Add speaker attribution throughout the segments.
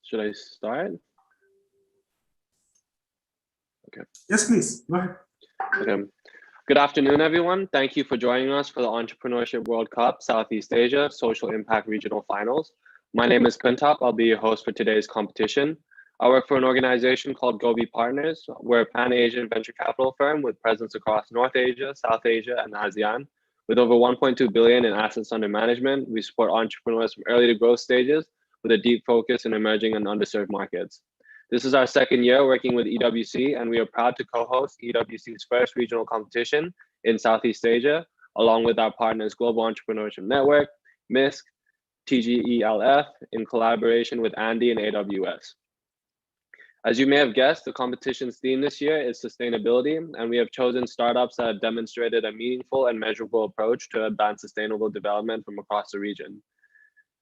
Speaker 1: Should I start? Okay.
Speaker 2: Yes, please. Go ahead.
Speaker 1: Okay. Good afternoon, everyone. Thank you for joining us for the Entrepreneurship World Cup Southeast Asia Social Impact Regional Finals. My name is Kuntap. I'll be your host for today's competition. I work for an organization called Gobi Partners. We're a pan-Asian venture capital firm with presence across North Asia, South Asia, and ASEAN. With over 1.2 billion in assets under management, we support entrepreneurs from early to growth stages with a deep focus in emerging and underserved markets. This is our second year working with EWC, and we are proud to co-host EWC's first regional competition in Southeast Asia, along with our partners Global Entrepreneurship Network, MISC, TGELF, in collaboration with Andy and AWS. As you may have guessed, the competition's theme this year is sustainability, and we have chosen startups that have demonstrated a meaningful and measurable approach to advance sustainable development from across the region.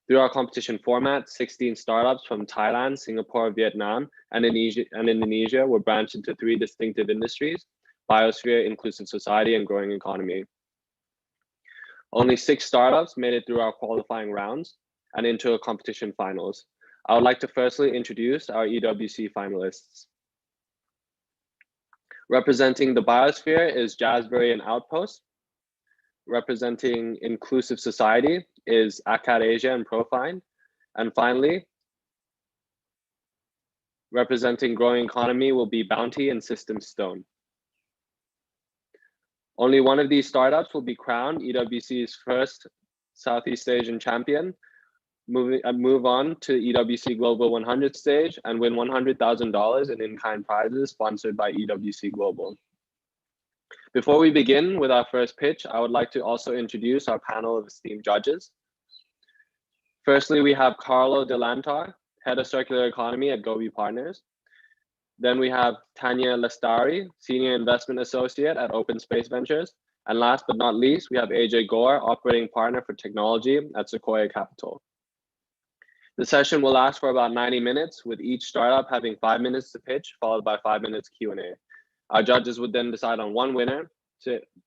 Speaker 1: Through our competition format, 16 startups from Thailand, Singapore, Vietnam, and Indonesia were branched into 3 distinctive industries: biosphere, inclusive society, and growing economy. Only 6 startups made it through our qualifying rounds and into a competition finals. I would like to firstly introduce our EWC finalists. Representing the biosphere is Jasberry and Outpos. Representing inclusive society is Akadasia and ProFIND. And finally, representing growing economy will be Bountie and System Stone. Only one of these startups will be crowned EWC's first Southeast Asian champion, move on to EWC Global 100 stage and win $100,000 in-kind prizes sponsored by EWC Global. Before we begin with our first pitch, I would like to also introduce our panel of esteemed judges. Firstly, we have Carlo Delantar, Head of Circular Economy at Gobi Partners. Then we have Tania Lestari, Senior Investment Associate at Openspace Ventures. And last but not least, we have Ajey Gore, Operating Partner for Technology at Sequoia Capital. The session will last for about 90 minutes, with each startup having 5 minutes to pitch, followed by 5 minutes Q&A. Our judges would then decide on one winner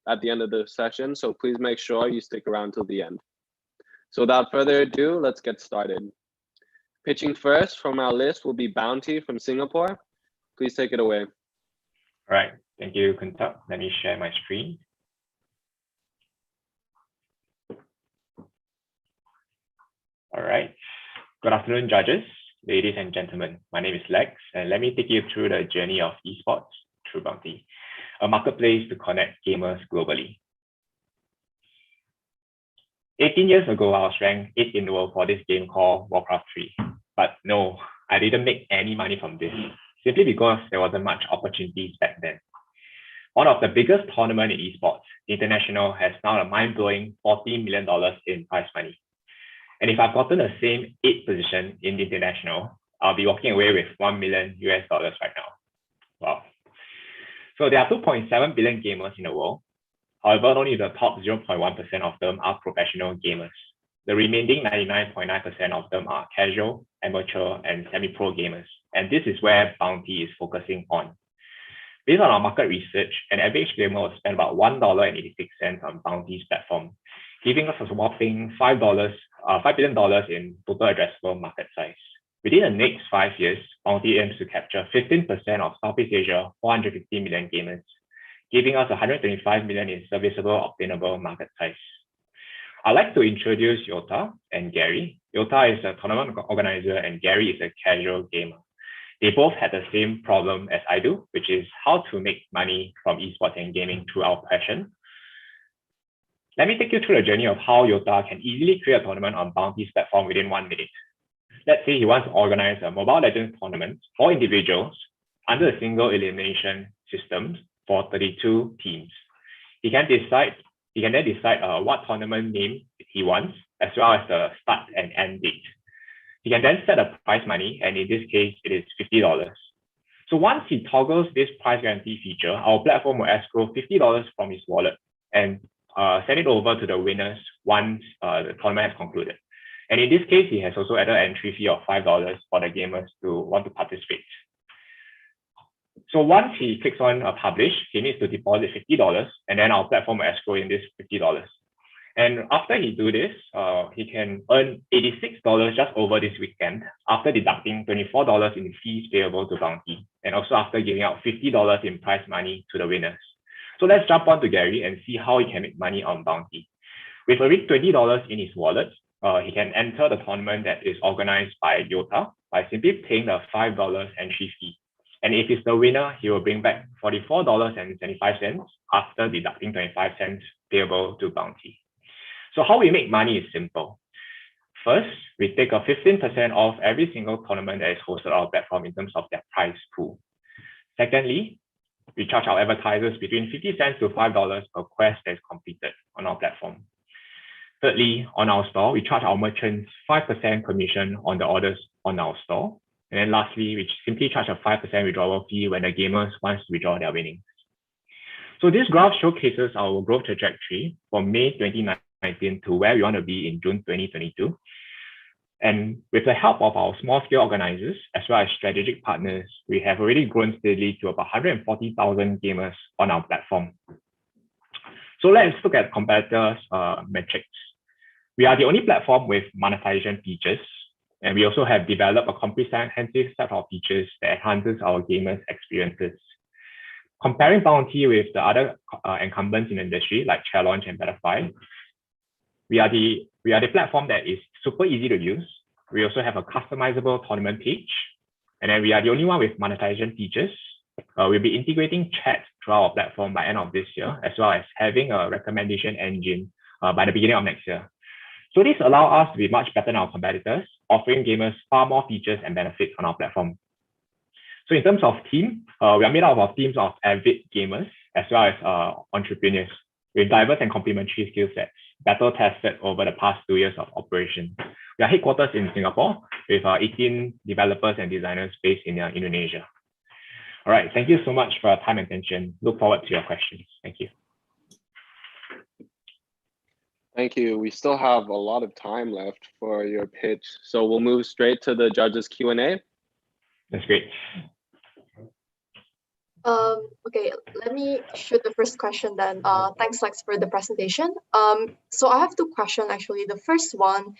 Speaker 1: at the end of the session, so please make sure you stick around till the end. So without further ado, let's get started. Pitching first from our list will be Bountie from Singapore. Please take it away.
Speaker 3: All right, thank you, Kuntap. Let me share my screen. All right, good afternoon, judges, ladies and gentlemen. My name is Lex, and let me take you through the journey of esports through Bountie, a marketplace to connect gamers globally. 18 years ago, I was ranked 8th in the world for this game called Warcraft 3. But no, I didn't make any money from this, simply because there wasn't much opportunities back then. One of the biggest tournaments in esports, International, has now a mind-blowing $40 million in prize money. And if I've gotten the same 8th position in the International, I'll be walking away with $1 million right now. Wow. So there are 2.7 billion gamers in the world. However, only the top 0.1% of them are professional gamers. The remaining 99.9% of them are casual, amateur, and semi-pro gamers. And this is where Bountie is focusing on. Based on our market research, an average gamer will spend about $1.86 on Bountie's platform, giving us a whopping $5 billion in total addressable market size. Within the next 5 years, Bountie aims to capture 15% of Southeast Asia, 450 million gamers, giving us 125 million in serviceable obtainable market size. I'd like to introduce Yota and Gary. Yota is a tournament organizer and Gary is a casual gamer. They both had the same problem as I do, which is how to make money from esports and gaming through our passion. Let me take you through the journey of how Yota can easily create a tournament on Bountie's platform within 1 minute. Let's say he wants to organize a Mobile Legends tournament for individuals under a single elimination system for 32 teams. He can then decide what tournament name he wants, as well as the start and end date. He can then set a prize money, and in this case, it is $50. So once he toggles this prize guarantee feature, our platform will escrow $50 from his wallet and send it over to the winners once the tournament has concluded. And in this case, he has also added an entry fee of $5 for the gamers to want to participate. So once he clicks on publish, he needs to deposit $50, and then our platform will escrow in this $50. And after he do this, he can earn $86 just over this weekend after deducting $24 in fees payable to Bountie, and also after giving out $50 in prize money to the winners. So let's jump on to Gary and see how he can make money on Bountie. With already $20 in his wallet, he can enter the tournament that is organized by Yota by simply paying the $5 entry fee. And if he's the winner, he will bring back $44.75 after deducting 25 cents payable to Bountie. So how we make money is simple. First, we take a 15% off every single tournament that is hosted on our platform in terms of their prize pool. Secondly, we charge our advertisers between 50 cents to $5 per quest that is completed on our platform. Thirdly, on our store, we charge our merchants 5% commission on the orders on our store. And then lastly, we simply charge a 5% withdrawal fee when the gamers want to withdraw their winnings. So this graph showcases our growth trajectory from May 2019 to where we want to be in June 2022. And with the help of our small-scale organizers, as well as strategic partners, we have already grown steadily to about 140,000 gamers on our platform. So let's look at competitors' metrics. We are the only platform with monetization features, and we also have developed a comprehensive set of features that enhances our gamers' experiences. Comparing Bountie with the other incumbents in the industry, like Challenge and Butterfly, we are the platform that is super easy to use. We also have a customizable tournament page, and then we are the only one with monetization features. We'll be integrating chat through our platform by end of this year, as well as having a recommendation engine by the beginning of next year. So this allows us to be much better than our competitors, offering gamers far more features and benefits on our platform. So in terms of team, we are made up of teams of avid gamers, as well as entrepreneurs with diverse and complementary skill sets, battle tested over the past 2 years of operation. We are headquartered in Singapore with 18 developers and designers based in Indonesia. All right, thank you so much for your time and attention. Look forward to your questions. Thank you.
Speaker 1: Thank you. We still have a lot of time left for your pitch, so we'll move straight to the judges' Q&A.
Speaker 3: That's great.
Speaker 2: Okay, let me shoot the first question then. Thanks, Lex, for the presentation. So I have two questions actually. The first one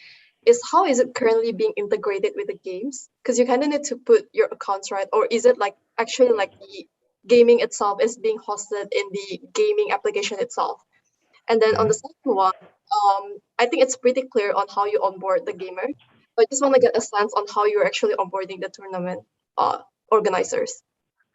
Speaker 2: is, how is it currently being integrated with the games? Because you kind of need to put your accounts, right? Or is it like actually like the gaming itself is being hosted in the gaming application itself? And then on the second one, I think it's pretty clear on how you onboard the gamer. But I just want to get a sense on how you're actually onboarding the tournament organizers.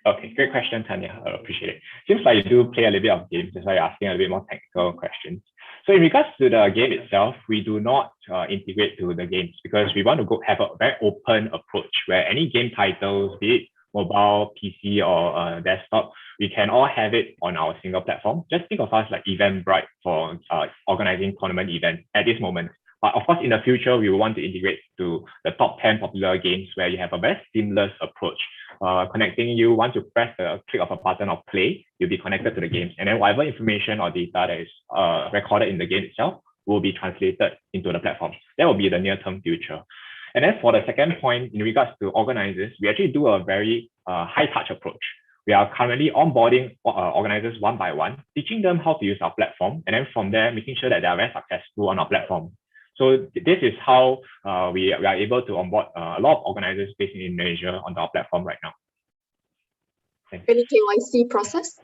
Speaker 3: Okay, great question, Tania. I appreciate it. Seems like you do play a little bit of games, that's why you're asking a little bit more technical questions. So in regards to the game itself, we do not integrate to the games because we want to have a very open approach where any game titles, be it mobile, PC, or desktop, we can all have it on our single platform. Just think of us like Eventbrite for organizing tournament events at this moment. But of course, in the future, we will want to integrate to the top 10 popular games where you have a very seamless approach. Connecting you, once you press the click of a button of play, you'll be connected to the games. And then whatever information or data that is recorded in the game itself will be translated into the platform. That will be the near-term future. And then for the second point, in regards to organizers, we actually do a very high-touch approach. We are currently onboarding organizers one by one, teaching them how to use our platform, and then from there, making sure that they are very successful on our platform. So this is how we are able to onboard a lot of organizers based in Indonesia on our platform right now.
Speaker 2: Any KYC process?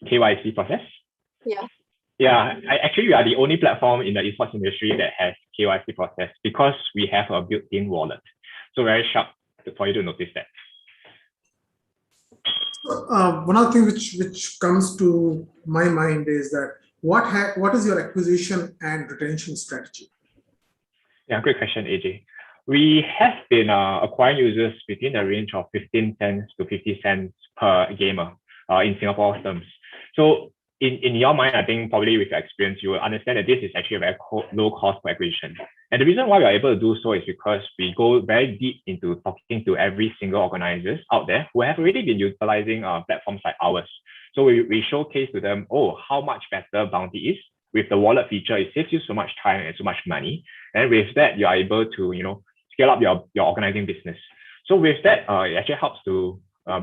Speaker 3: KYC process?
Speaker 2: Yeah.
Speaker 3: Yeah, actually, we are the only platform in the esports industry that has KYC process because we have a built-in wallet. So very sharp for you to notice that.
Speaker 4: One of the things which comes to my mind is that what is your acquisition and retention strategy?
Speaker 3: Yeah, great question, Ajey. We have been acquiring users within the range of 15 cents to 50 cents per gamer in Singapore terms. So in your mind, I think probably with your experience, you will understand that this is actually a very low cost per acquisition. And the reason why we are able to do so is because we go very deep into talking to every single organizers out there who have already been utilizing platforms like ours. So we showcase to them, oh, how much better Bountie is. With the wallet feature, it saves you so much time and so much money. And with that, you are able to, scale up your organizing business. So with that, it actually helps to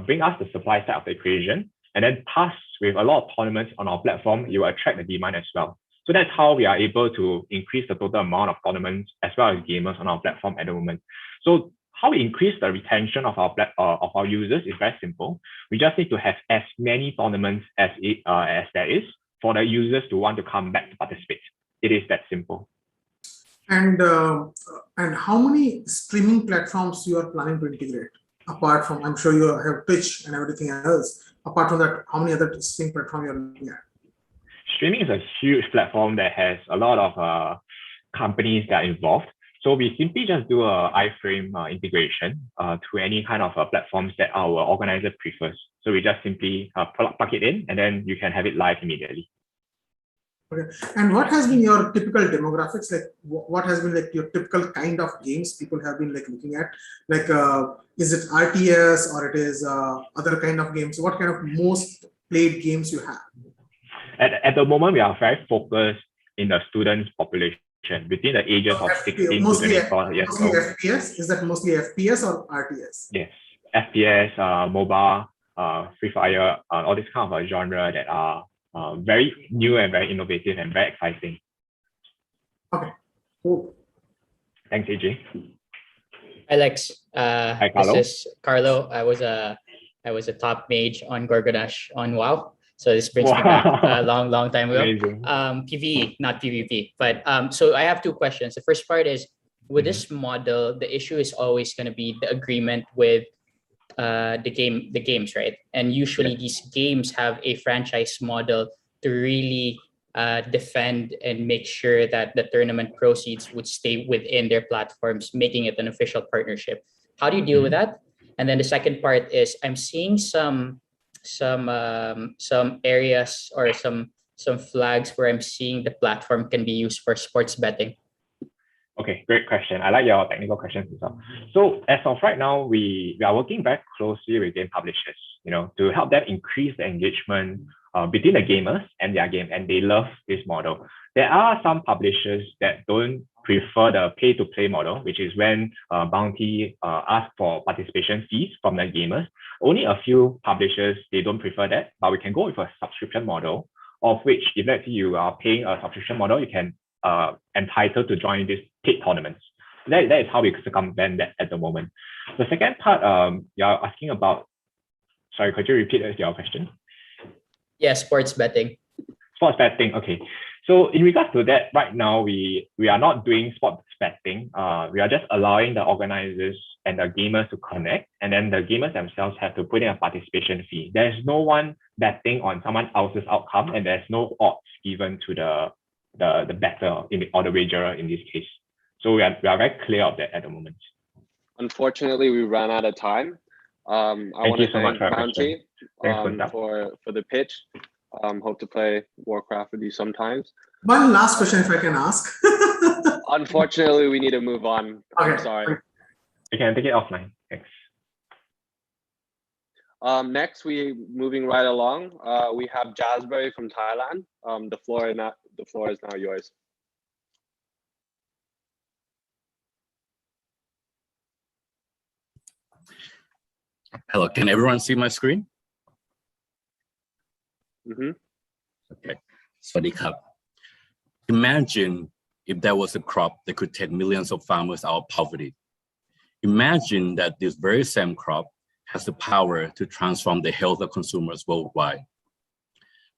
Speaker 3: bring us the supply side of the equation. And then plus, with a lot of tournaments on our platform, you will attract the demand as well. So that's how we are able to increase the total amount of tournaments as well as gamers on our platform at the moment. So how we increase the retention of our users is very simple. We just need to have as many tournaments as there is for the users to want to come back to participate. It is that simple.
Speaker 4: And how many streaming platforms you are planning to integrate? Apart from, I'm sure you have Twitch and everything else. Apart from that, how many other streaming platforms you're looking at?
Speaker 3: Streaming is a huge platform that has a lot of companies that are involved. So we simply just do a iframe integration to any kind of platforms that our organizer prefers. So we just simply plug it in, and then you can have it live immediately.
Speaker 4: Okay. And what has been your typical demographics? Like, what has been like your typical kind of games people have been like looking at? Like, is it RTS or it is other kind of games? What kind of most played games you have?
Speaker 3: At the moment, we are very focused in the students population between the ages of 16 to 24 years old.
Speaker 4: FPS? Is that mostly FPS or RTS?
Speaker 3: Yes, FPS, MOBA, Free Fire, all this kind of genre that are very new and very innovative and very exciting.
Speaker 4: Okay, cool.
Speaker 3: Thanks, Ajey.
Speaker 5: Hi, Lex.
Speaker 3: Hi, Carlo.
Speaker 5: This is Carlo. I was a top mage on Gorgodash on WoW. So this brings me back a long time ago.
Speaker 3: Amazing.
Speaker 5: PvE, not PvP. But so I have two questions. The first part is, with this model, the issue is always going to be the agreement with the games, right? And usually these games have a franchise model to really defend and make sure that the tournament proceeds would stay within their platforms, making it an official partnership. How do you deal with that? And then the second part is, I'm seeing some areas or some flags where I'm seeing the platform can be used for sports betting.
Speaker 3: Okay, great question. I like your technical questions as well. So as of right now, we are working very closely with game publishers, to help them increase the engagement between the gamers and their game, and they love this model. There are some publishers that don't prefer the pay-to-play model, which is when Bountie asks for participation fees from the gamers. Only a few publishers, they don't prefer that, but we can go with a subscription model, of which if let's say you are paying a subscription model, you can entitled to join these paid tournaments. That is how we circumvent that at the moment. The second part, you're asking about, sorry, could you repeat your question?
Speaker 5: Yeah, sports betting.
Speaker 3: Sports betting, okay. So in regards to that, right now, we are not doing sports betting. We are just allowing the organizers and the gamers to connect, and then the gamers themselves have to put in a participation fee. There's no one betting on someone else's outcome, and there's no odds given to the better or the wagerer in this case. So we are very clear of that at the moment.
Speaker 1: Unfortunately, we ran out of time. I want to thank Bountie for the pitch. Hope to play Warcraft with you sometimes.
Speaker 4: One last question, if I can ask.
Speaker 1: Unfortunately, we need to move on.
Speaker 4: Okay.
Speaker 1: I'm sorry.
Speaker 3: You can take it offline. Thanks.
Speaker 1: Next, moving right along. We have Jasberry from Thailand. The floor is now yours.
Speaker 6: Hello, can everyone see my screen? Okay. Swadee Krap. Imagine if there was a crop that could take millions of farmers out of poverty. Imagine that this very same crop has the power to transform the health of consumers worldwide.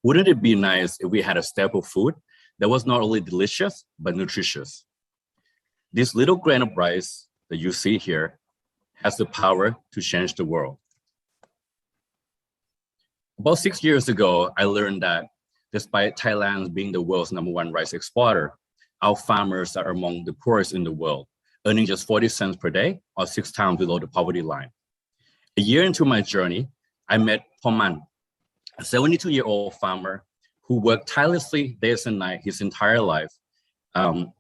Speaker 6: Wouldn't it be nice if we had a staple food that was not only delicious, but nutritious? This little grain of rice that you see here has the power to change the world. About 6 years ago, I learned that despite Thailand being the world's #1 rice exporter, our farmers are among the poorest in the world, earning just 40 cents per day or 6 times below the poverty line. A year into my journey, I met Poman, a 72-year-old farmer who worked tirelessly days and nights his entire life. And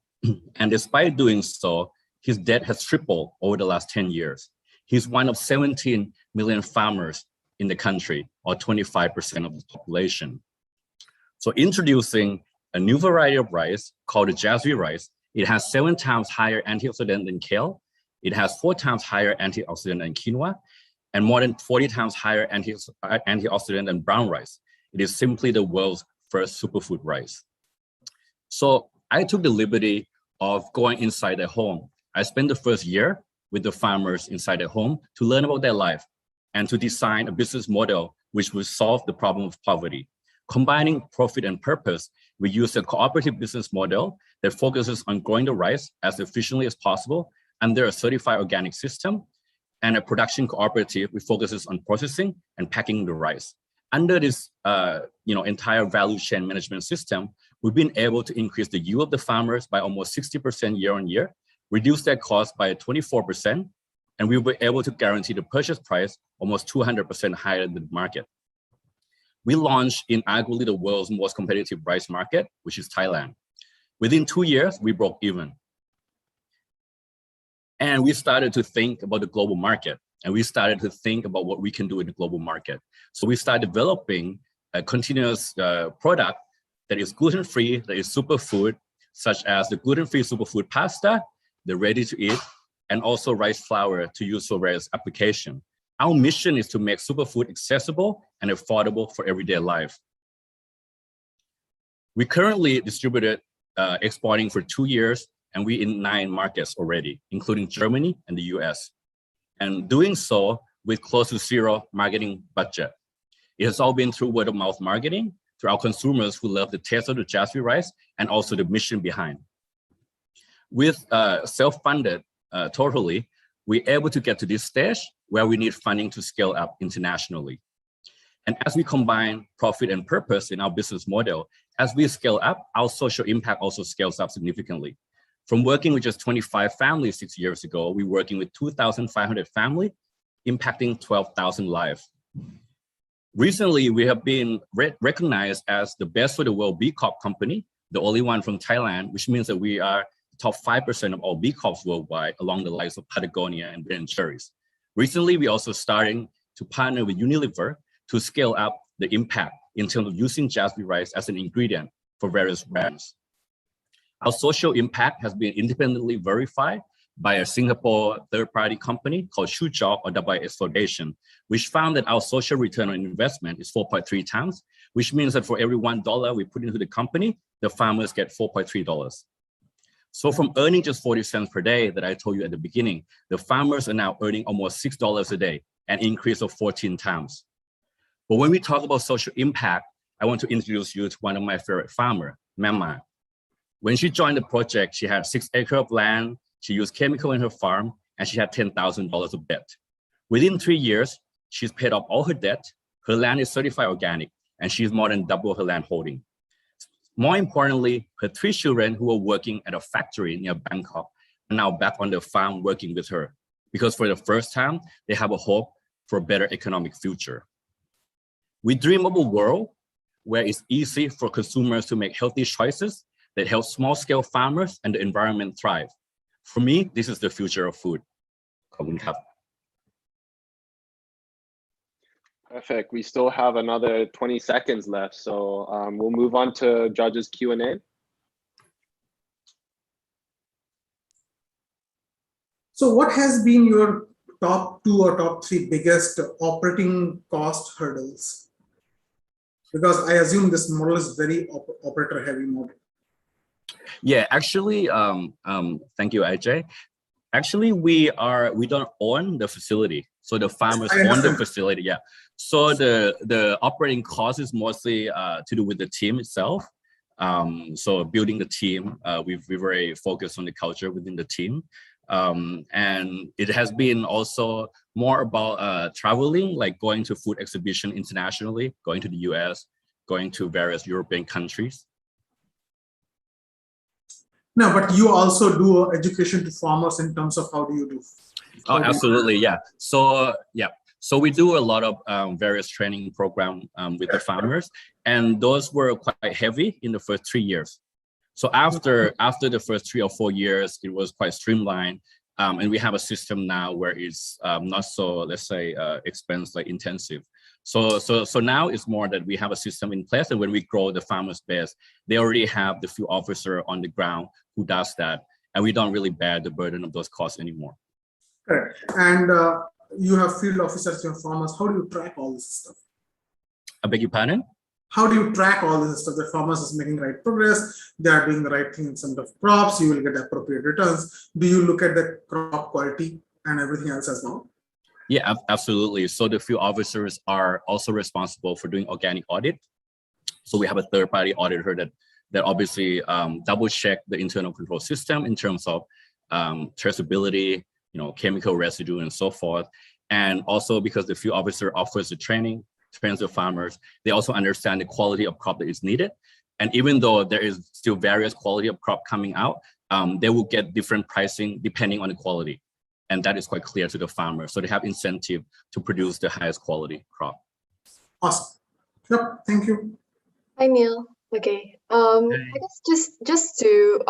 Speaker 6: despite doing so, his debt has tripled over the last 10 years. He's one of 17 million farmers in the country, or 25% of the population. So introducing a new variety of rice called the Jasberry rice. It has 7 times higher antioxidant than kale. It has 4 times higher antioxidant than quinoa, and more than 40 times higher antioxidant than brown rice. It is simply the world's first superfood rice. So I took the liberty of going inside their home. I spent the first year with the farmers inside their home to learn about their life and to design a business model which will solve the problem of poverty. Combining profit and purpose, we use a cooperative business model that focuses on growing the rice as efficiently as possible under a certified organic system, and a production cooperative which focuses on processing and packing the rice. Under this entire value chain management system, we've been able to increase the yield of the farmers by almost 60% year on year, reduce their cost by 24%, and we were able to guarantee the purchase price almost 200% higher than the market. We launched in arguably the world's most competitive rice market, which is Thailand. Within 2 years, we broke even. And we started to think about the global market, and we started to think about what we can do in the global market. So we started developing a continuous product that is gluten-free, that is superfood, such as the gluten-free superfood pasta, the ready-to-eat, and also rice flour to use for various applications. Our mission is to make superfood accessible and affordable for everyday life. We currently distributed exporting for 2 years, and we're in 9 markets already, including Germany and the US. And doing so with close to zero marketing budget. It has all been through word of mouth marketing, through our consumers who love the taste of the Jasberry rice and also the mission behind. With self-funded totally, we're able to get to this stage where we need funding to scale up internationally. And as we combine profit and purpose in our business model, as we scale up, our social impact also scales up significantly. From working with just 25 families 6 years ago, we're working with 2,500 families, impacting 12,000 lives. Recently, we have been recognized as the best for the world B Corp company, the only one from Thailand, which means that we are top 5% of all B Corps worldwide, along the lines of Patagonia and Ben & Jerry's. Recently, we also starting to partner with Unilever to scale up the impact in terms of using Jasberry rice as an ingredient for various brands. Our social impact has been independently verified by a Singapore third-party company called Shujok or WS Foundation, which found that our social return on investment is 4.3 times, which means that for every $1 we put into the company, the farmers get $4.3. So from earning just 40 cents per day that I told you at the beginning, the farmers are now earning almost $6 a day, an increase of 14 times. But when we talk about social impact, I want to introduce you to one of my favorite farmers, Mama. When she joined the project, she had 6 acres of land, she used chemical in her farm, and she had $10,000 of debt. Within 3 years, she's paid off all her debt, her land is certified organic, and she's more than double her land holding. More importantly, her 3 children who were working at a factory near Bangkok are now back on the farm working with her, because for the first time, they have a hope for a better economic future. We dream of a world where it's easy for consumers to make healthy choices that help small-scale farmers and the environment thrive. For me, this is the future of food.
Speaker 1: Perfect. We still have another 20 seconds left, so we'll move on to judges' Q&A.
Speaker 4: So what has been your top 2 or top 3 biggest operating cost hurdles? Because I assume this model is very operator heavy model.
Speaker 6: Yeah, actually, thank you, Ajey. Actually, we don't own the facility. So the farmers own the facility, yeah. So the operating cost is mostly to do with the team itself. So building the team, we're very focused on the culture within the team. And it has been also more about traveling, like going to food exhibition internationally, going to the US, going to various European countries.
Speaker 4: No, but you also do education to farmers in terms of how do you do?
Speaker 6: Oh, absolutely, yeah. So yeah, so we do a lot of various training program with the farmers, and those were quite heavy in the first 3 years. So after the first 3 or 4 years, it was quite streamlined, and we have a system now where it's not so, let's say, expense like intensive. So now it's more that we have a system in place, and when we grow the farmers base, they already have the field officer on the ground who does that, and we don't really bear the burden of those costs anymore.
Speaker 4: Correct. And you have field officers, you have farmers. How do you track all this stuff?
Speaker 6: I beg your pardon?
Speaker 4: how do you track all this stuff? The farmers is making right progress, they are doing the right thing in terms of crops, you will get appropriate returns. Do you look at the crop quality and everything else as well?
Speaker 6: Yeah, absolutely. So the field officers are also responsible for doing organic audit. So we have a third-party auditor that obviously double check the internal control system in terms of traceability, chemical residue and so forth. And also because the field officer offers the training, trains the farmers, they also understand the quality of crop that is needed. And even though there is still various quality of crop coming out, they will get different pricing depending on the quality. And that is quite clear to the farmer. So they have incentive to produce the highest quality crop.
Speaker 4: Awesome. Yep, thank you.
Speaker 2: Hi, Neil. Okay. I guess just to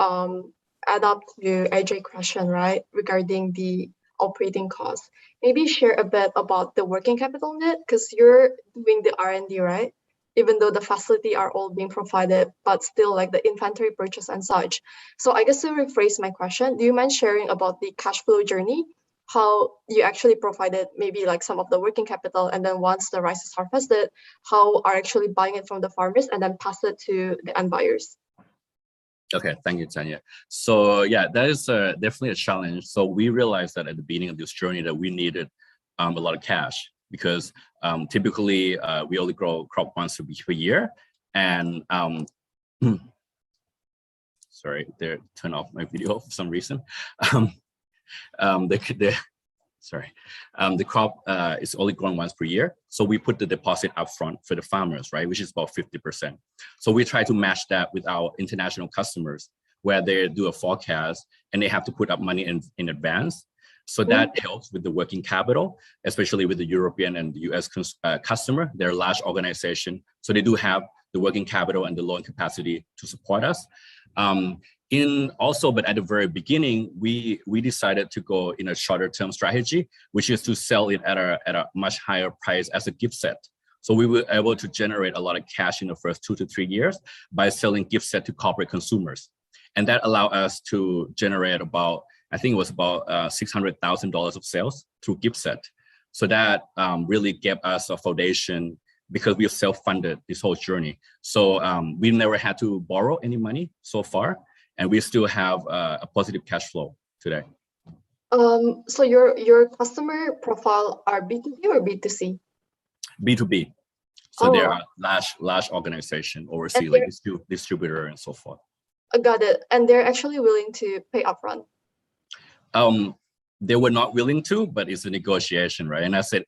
Speaker 2: add up to Ajey's question, right, regarding the operating costs, maybe share a bit about the working capital net, because you're doing the R&D, right? Even though the facility are all being provided, but still like the inventory purchase and such. So I guess to rephrase my question, do you mind sharing about the cash flow journey? How you actually provided maybe like some of the working capital, and then once the rice is harvested, how are actually buying it from the farmers and then pass it to the end buyers?
Speaker 6: Okay, thank you, Tania. So yeah, that is definitely a challenge. So we realized that at the beginning of this journey that we needed a lot of cash, because typically we only grow crop once per year. And sorry, they turned off my video for some reason. The crop is only grown once per year. So we put the deposit up front for the farmers, right, which is about 50%. So we try to match that with our international customers, where they do a forecast and they have to put up money in advance. So that helps with the working capital, especially with the European and the US customer. They're a large organization, so they do have the working capital and the loan capacity to support us. But at the very beginning, we decided to go in a shorter term strategy, which is to sell it at a much higher price as a gift set. So we were able to generate a lot of cash in the first 2 to 3 years by selling gift set to corporate consumers. And that allowed us to generate about, I think it was about $600,000 of sales through gift set. So that really gave us a foundation, because we have self-funded this whole journey. So we never had to borrow any money so far, and we still have a positive cash flow today.
Speaker 2: So your customer profile are B2B or B2C?
Speaker 6: B2B. So they are large organization overseas, like distributor and so forth.
Speaker 2: Got it. And they're actually willing to pay upfront?
Speaker 6: They were not willing to, but it's a negotiation, right? And I said,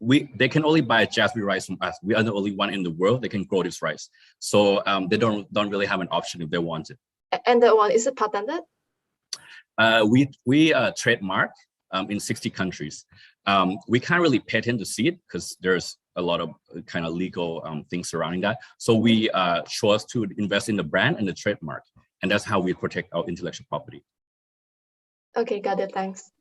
Speaker 6: they can only buy Jasberry rice from us. We are the only one in the world that can grow this rice. So they don't really have an option if they want it.
Speaker 2: And that one, is it patented?
Speaker 6: We trademark in 60 countries. We can't really patent the seed because there's a lot of kind of legal things surrounding that. So we chose to invest in the brand and the trademark. And that's how we protect our intellectual property.
Speaker 2: Okay, got it. Thanks.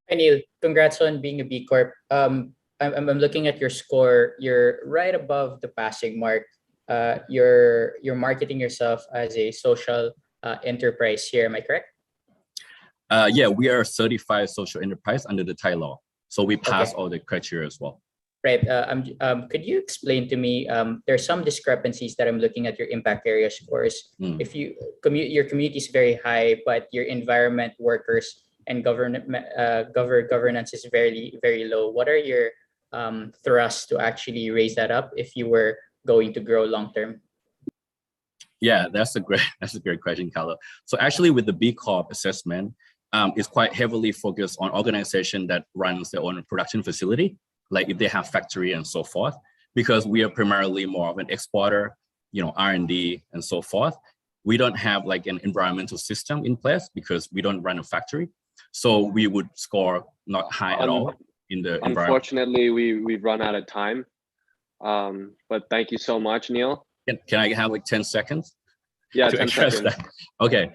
Speaker 5: Hi, Neil. Congrats on being a B Corp. I'm looking at your score. You're right above the passing mark. You're marketing yourself as a social enterprise here. Am I correct?
Speaker 6: Yeah, we are a certified social enterprise under the Thai law. So we pass all the criteria as well.
Speaker 5: Right. Could you explain to me, there's some discrepancies that I'm looking at your impact area scores. If your community is very high, but your environment, workers, and governance is very, very low. What are your thrusts to actually raise that up if you were going to grow long term?
Speaker 6: Yeah, that's a great question, Carlo. So actually with the B Corp assessment, it's quite heavily focused on organization that runs their own production facility, like if they have factory and so forth, because we are primarily more of an exporter, R&D and so forth. We don't have like an environmental system in place because we don't run a factory. So we would score not high at all in the environment.
Speaker 1: Unfortunately, we've run out of time. But thank you so much, Neil.
Speaker 6: Can I have like 10 seconds?
Speaker 1: Yeah,
Speaker 6: to
Speaker 1: 10
Speaker 6: address
Speaker 1: seconds.
Speaker 6: That? Okay.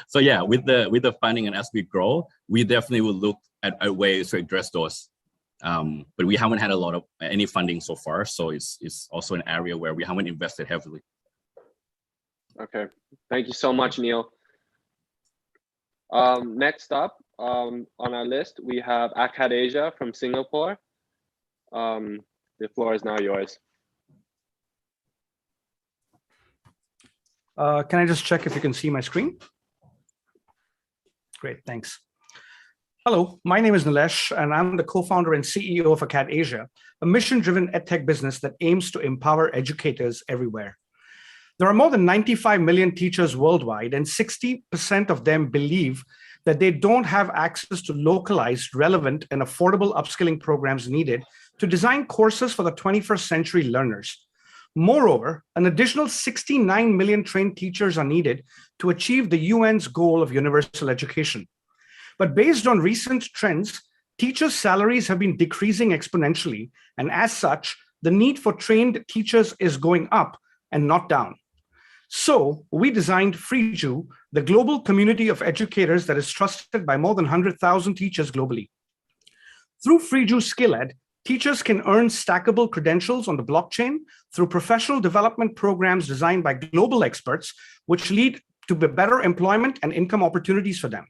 Speaker 6: So yeah, with the funding and as we grow, we definitely will look at ways to address those. But we haven't had a lot of any funding so far. So it's also an area where we haven't invested heavily.
Speaker 1: Okay. Thank you so much, Neil. Next up on our list, we have Akadasia from Singapore. The floor is now yours.
Speaker 7: Can I just check if you can see my screen? Great, thanks. Hello, my name is Nilesh, and I'm the co-founder and CEO of Akadasia, a mission-driven edtech business that aims to empower educators everywhere. There are more than 95 million teachers worldwide, and 60% of them believe that they don't have access to localized, relevant, and affordable upskilling programs needed to design courses for the 21st century learners. Moreover, an additional 69 million trained teachers are needed to achieve the UN's goal of universal education. But based on recent trends, teachers' salaries have been decreasing exponentially, and as such, the need for trained teachers is going up and not down. So we designed FreeJu, the global community of educators that is trusted by more than 100,000 teachers globally. Through FreeJu SkillEd, teachers can earn stackable credentials on the blockchain through professional development programs designed by global experts, which lead to better employment and income opportunities for them.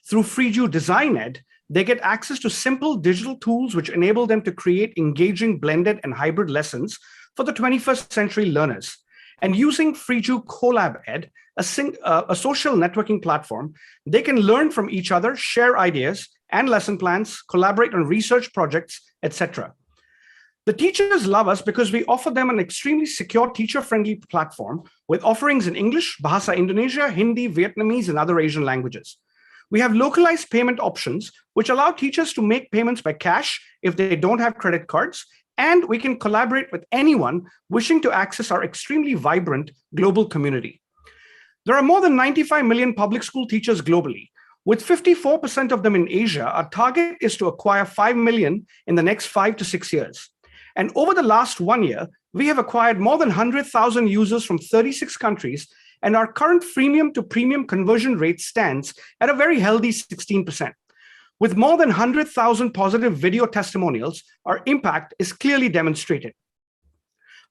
Speaker 7: Through FreeJu DesignEd, they get access to simple digital tools which enable them to create engaging blended and hybrid lessons for the 21st century learners. And using FreeJu CollabEd, a social networking platform, they can learn from each other, share ideas and lesson plans, collaborate on research projects, etc. The teachers love us because we offer them an extremely secure, teacher-friendly platform with offerings in English, Bahasa Indonesia, Hindi, Vietnamese, and other Asian languages. We have localized payment options, which allow teachers to make payments by cash if they don't have credit cards, and we can collaborate with anyone wishing to access our extremely vibrant global community. There are more than 95 million public school teachers globally. With 54% of them in Asia, our target is to acquire 5 million in the next 5 to 6 years. And over the last 1 year, we have acquired more than 100,000 users from 36 countries, and our current freemium to premium conversion rate stands at a very healthy 16%. With more than 100,000 positive video testimonials, our impact is clearly demonstrated.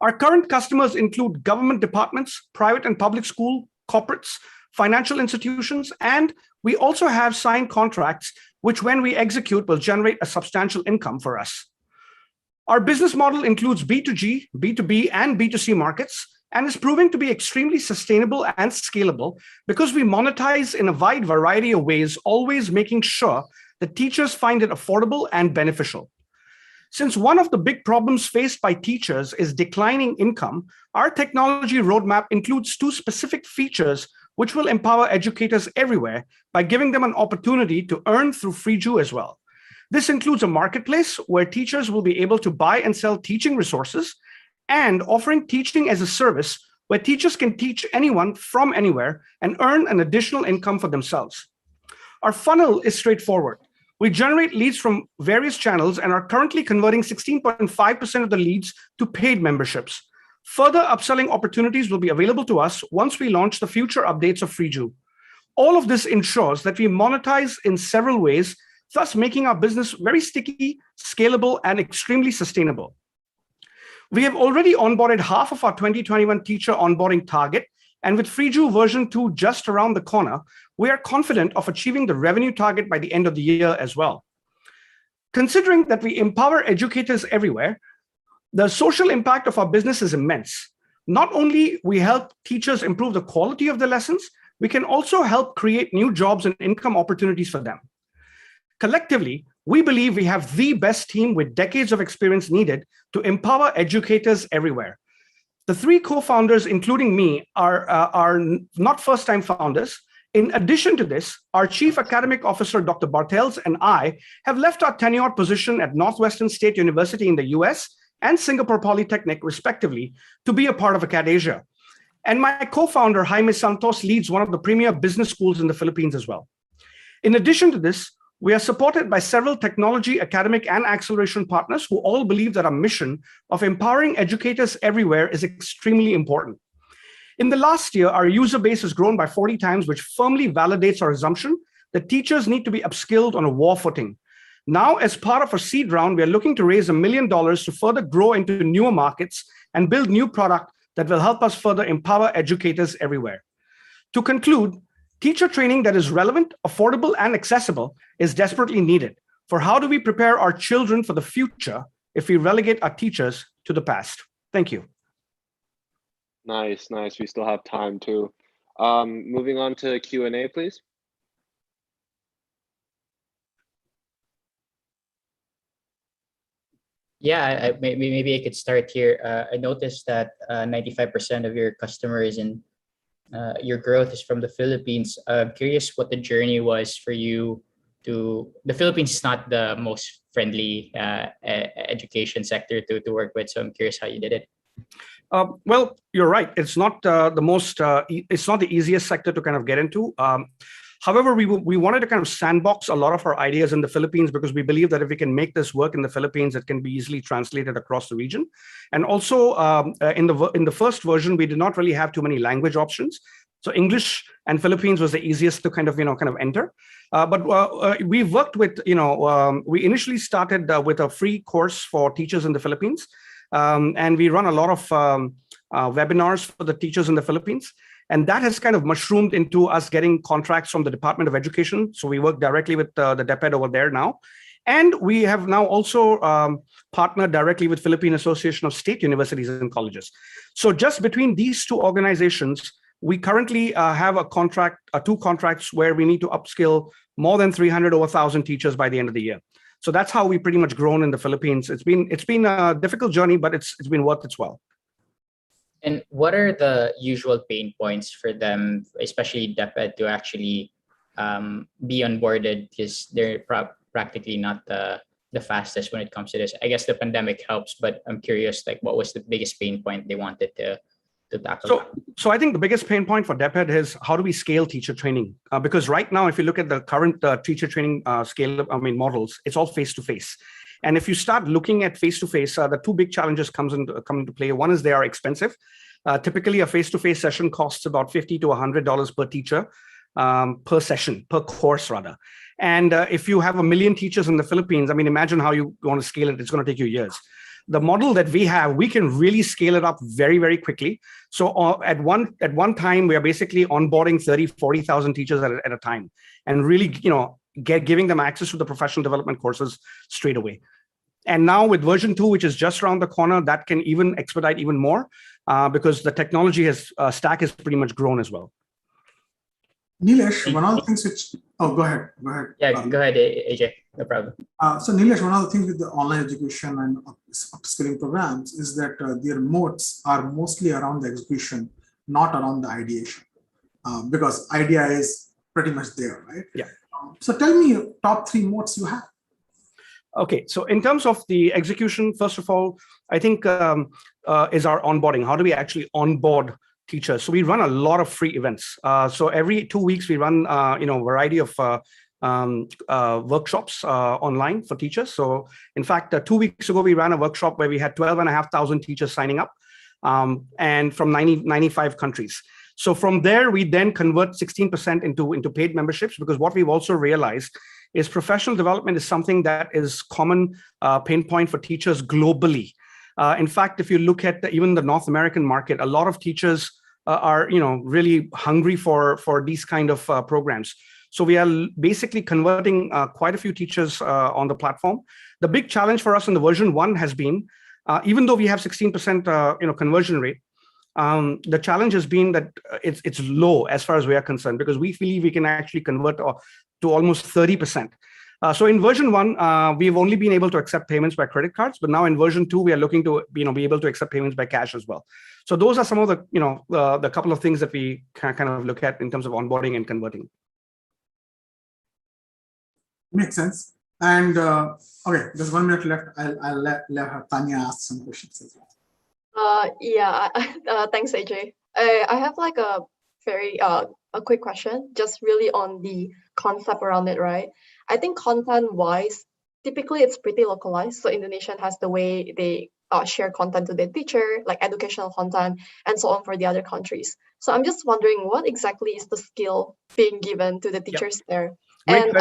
Speaker 7: Our current customers include government departments, private and public school, corporates, financial institutions, and we also have signed contracts, which when we execute will generate a substantial income for us. Our business model includes B2G, B2B, and B2C markets, and is proving to be extremely sustainable and scalable because we monetize in a wide variety of ways, always making sure that teachers find it affordable and beneficial. Since one of the big problems faced by teachers is declining income, our technology roadmap includes 2 specific features which will empower educators everywhere by giving them an opportunity to earn through FreeJu as well. This includes a marketplace where teachers will be able to buy and sell teaching resources, and offering teaching as a service where teachers can teach anyone from anywhere and earn an additional income for themselves. Our funnel is straightforward. We generate leads from various channels and are currently converting 16.5% of the leads to paid memberships. Further upselling opportunities will be available to us once we launch the future updates of FreeJu. All of this ensures that we monetize in several ways, thus making our business very sticky, scalable, and extremely sustainable. We have already onboarded half of our 2021 teacher onboarding target, and with FreeJu version 2 just around the corner, we are confident of achieving the revenue target by the end of the year as well. Considering that we empower educators everywhere, the social impact of our business is immense. Not only we help teachers improve the quality of the lessons, we can also help create new jobs and income opportunities for them. Collectively, we believe we have the best team with decades of experience needed to empower educators everywhere. The 3 co-founders, including me, are not first-time founders. In addition to this, our Chief Academic Officer, Dr. Bartels, and I have left our tenured position at Northwestern State University in the US and Singapore Polytechnic, respectively, to be a part of Akadasia. And my co-founder, Jaime Santos, leads one of the premier business schools in the Philippines as well. In addition to this, we are supported by several technology, academic, and acceleration partners who all believe that our mission of empowering educators everywhere is extremely important. In the last year, our user base has grown by 40 times, which firmly validates our assumption that teachers need to be upskilled on a war footing. Now, as part of our seed round, we are looking to raise $1 million to further grow into newer markets and build new product that will help us further empower educators everywhere. To conclude, teacher training that is relevant, affordable, and accessible is desperately needed. For how do we prepare our children for the future if we relegate our teachers to the past? Thank you.
Speaker 1: Nice, nice. We still have time too. Moving on to Q&A, please.
Speaker 5: Yeah, maybe I could start here. I noticed that 95% of your customers and your growth is from the Philippines. I'm curious what the journey was for you to. The Philippines is not the most friendly education sector to work with, so I'm curious how you did it.
Speaker 7: Well, you're right. It's not it's not the easiest sector to kind of get into. However, we wanted to kind of sandbox a lot of our ideas in the Philippines because we believe that if we can make this work in the Philippines, it can be easily translated across the region. And also, in the first version, we did not really have too many language options. So English and Philippines was the easiest to kind of enter. But we worked with we initially started with a free course for teachers in the Philippines, and we run a lot of webinars for the teachers in the Philippines. And that has kind of mushroomed into us getting contracts from the Department of Education. So we work directly with the DepEd over there now. And we have now also partnered directly with Philippine Association of State Universities and Colleges. So just between these two organizations, we currently have two contracts where we need to upskill more than 300 over 1,000 teachers by the end of the year. So that's how we pretty much grown in the Philippines. It's been a difficult journey, but it's been worth its while.
Speaker 5: And what are the usual pain points for them, especially DepEd, to actually be onboarded? Because they're practically not the fastest when it comes to this. I guess the pandemic helps, but I'm curious, like, what was the biggest pain point they wanted to tackle?
Speaker 7: So I think the biggest pain point for DepEd is how do we scale teacher training? Because right now, if you look at the current teacher training models, it's all face-to-face. And if you start looking at face-to-face, the two big challenges come into play. One is they are expensive. Typically, a face-to-face session costs about $50 to $100 per teacher per session, per course rather. And if you have 1 million teachers in the Philippines, I mean, imagine how you want to scale it. It's going to take you years. The model that we have, we can really scale it up very, very quickly. So at one time, we are basically onboarding 40,000 teachers at a time, and really, giving them access to the professional development courses straight away. And now with version 2, which is just around the corner, that can even expedite even more because the technology stack has pretty much grown as well.
Speaker 4: Nilesh, one of the things which, go ahead.
Speaker 5: Yeah, go ahead, Ajey, no problem.
Speaker 4: So Nilesh, one of the things with the online education and upskilling programs is that their moats are mostly around the execution, not around the ideation, because idea is pretty much there, right?
Speaker 7: Yeah.
Speaker 4: So tell me top 3 moats you have.
Speaker 7: Okay, so in terms of the execution, first of all, I think is our onboarding. How do we actually onboard teachers? So we run a lot of free events. So every 2 weeks we run a variety of workshops online for teachers. So in fact, 2 weeks ago we ran a workshop where we had 12,500 teachers signing up, and from 95 countries. So from there, we then convert 16% into paid memberships, because what we've also realized is professional development is something that is common pain point for teachers globally. In fact, if you look at even the North American market, a lot of teachers are really hungry for these kind of programs. So we are basically converting quite a few teachers on the platform. The big challenge for us in the version 1 has been, even though we have 16% conversion rate, the challenge has been that it's low as far as we are concerned, because we believe we can actually convert to almost 30%. So in version 1, we've only been able to accept payments by credit cards, but now in version 2, we are looking to be able to accept payments by cash as well. So those are some of the the couple of things that we can kind of look at in terms of onboarding and converting.
Speaker 4: Makes sense. And okay, there's 1 minute left. I'll let Tania ask some questions as well.
Speaker 2: Thanks, Ajey. I have like a very a quick question, just really on the concept around it, right? I think content-wise, typically it's pretty localized. So Indonesian has the way they share content to their teacher, like educational content, and so on for the other countries. So I'm just wondering, what exactly is the skill being given to the teachers there? And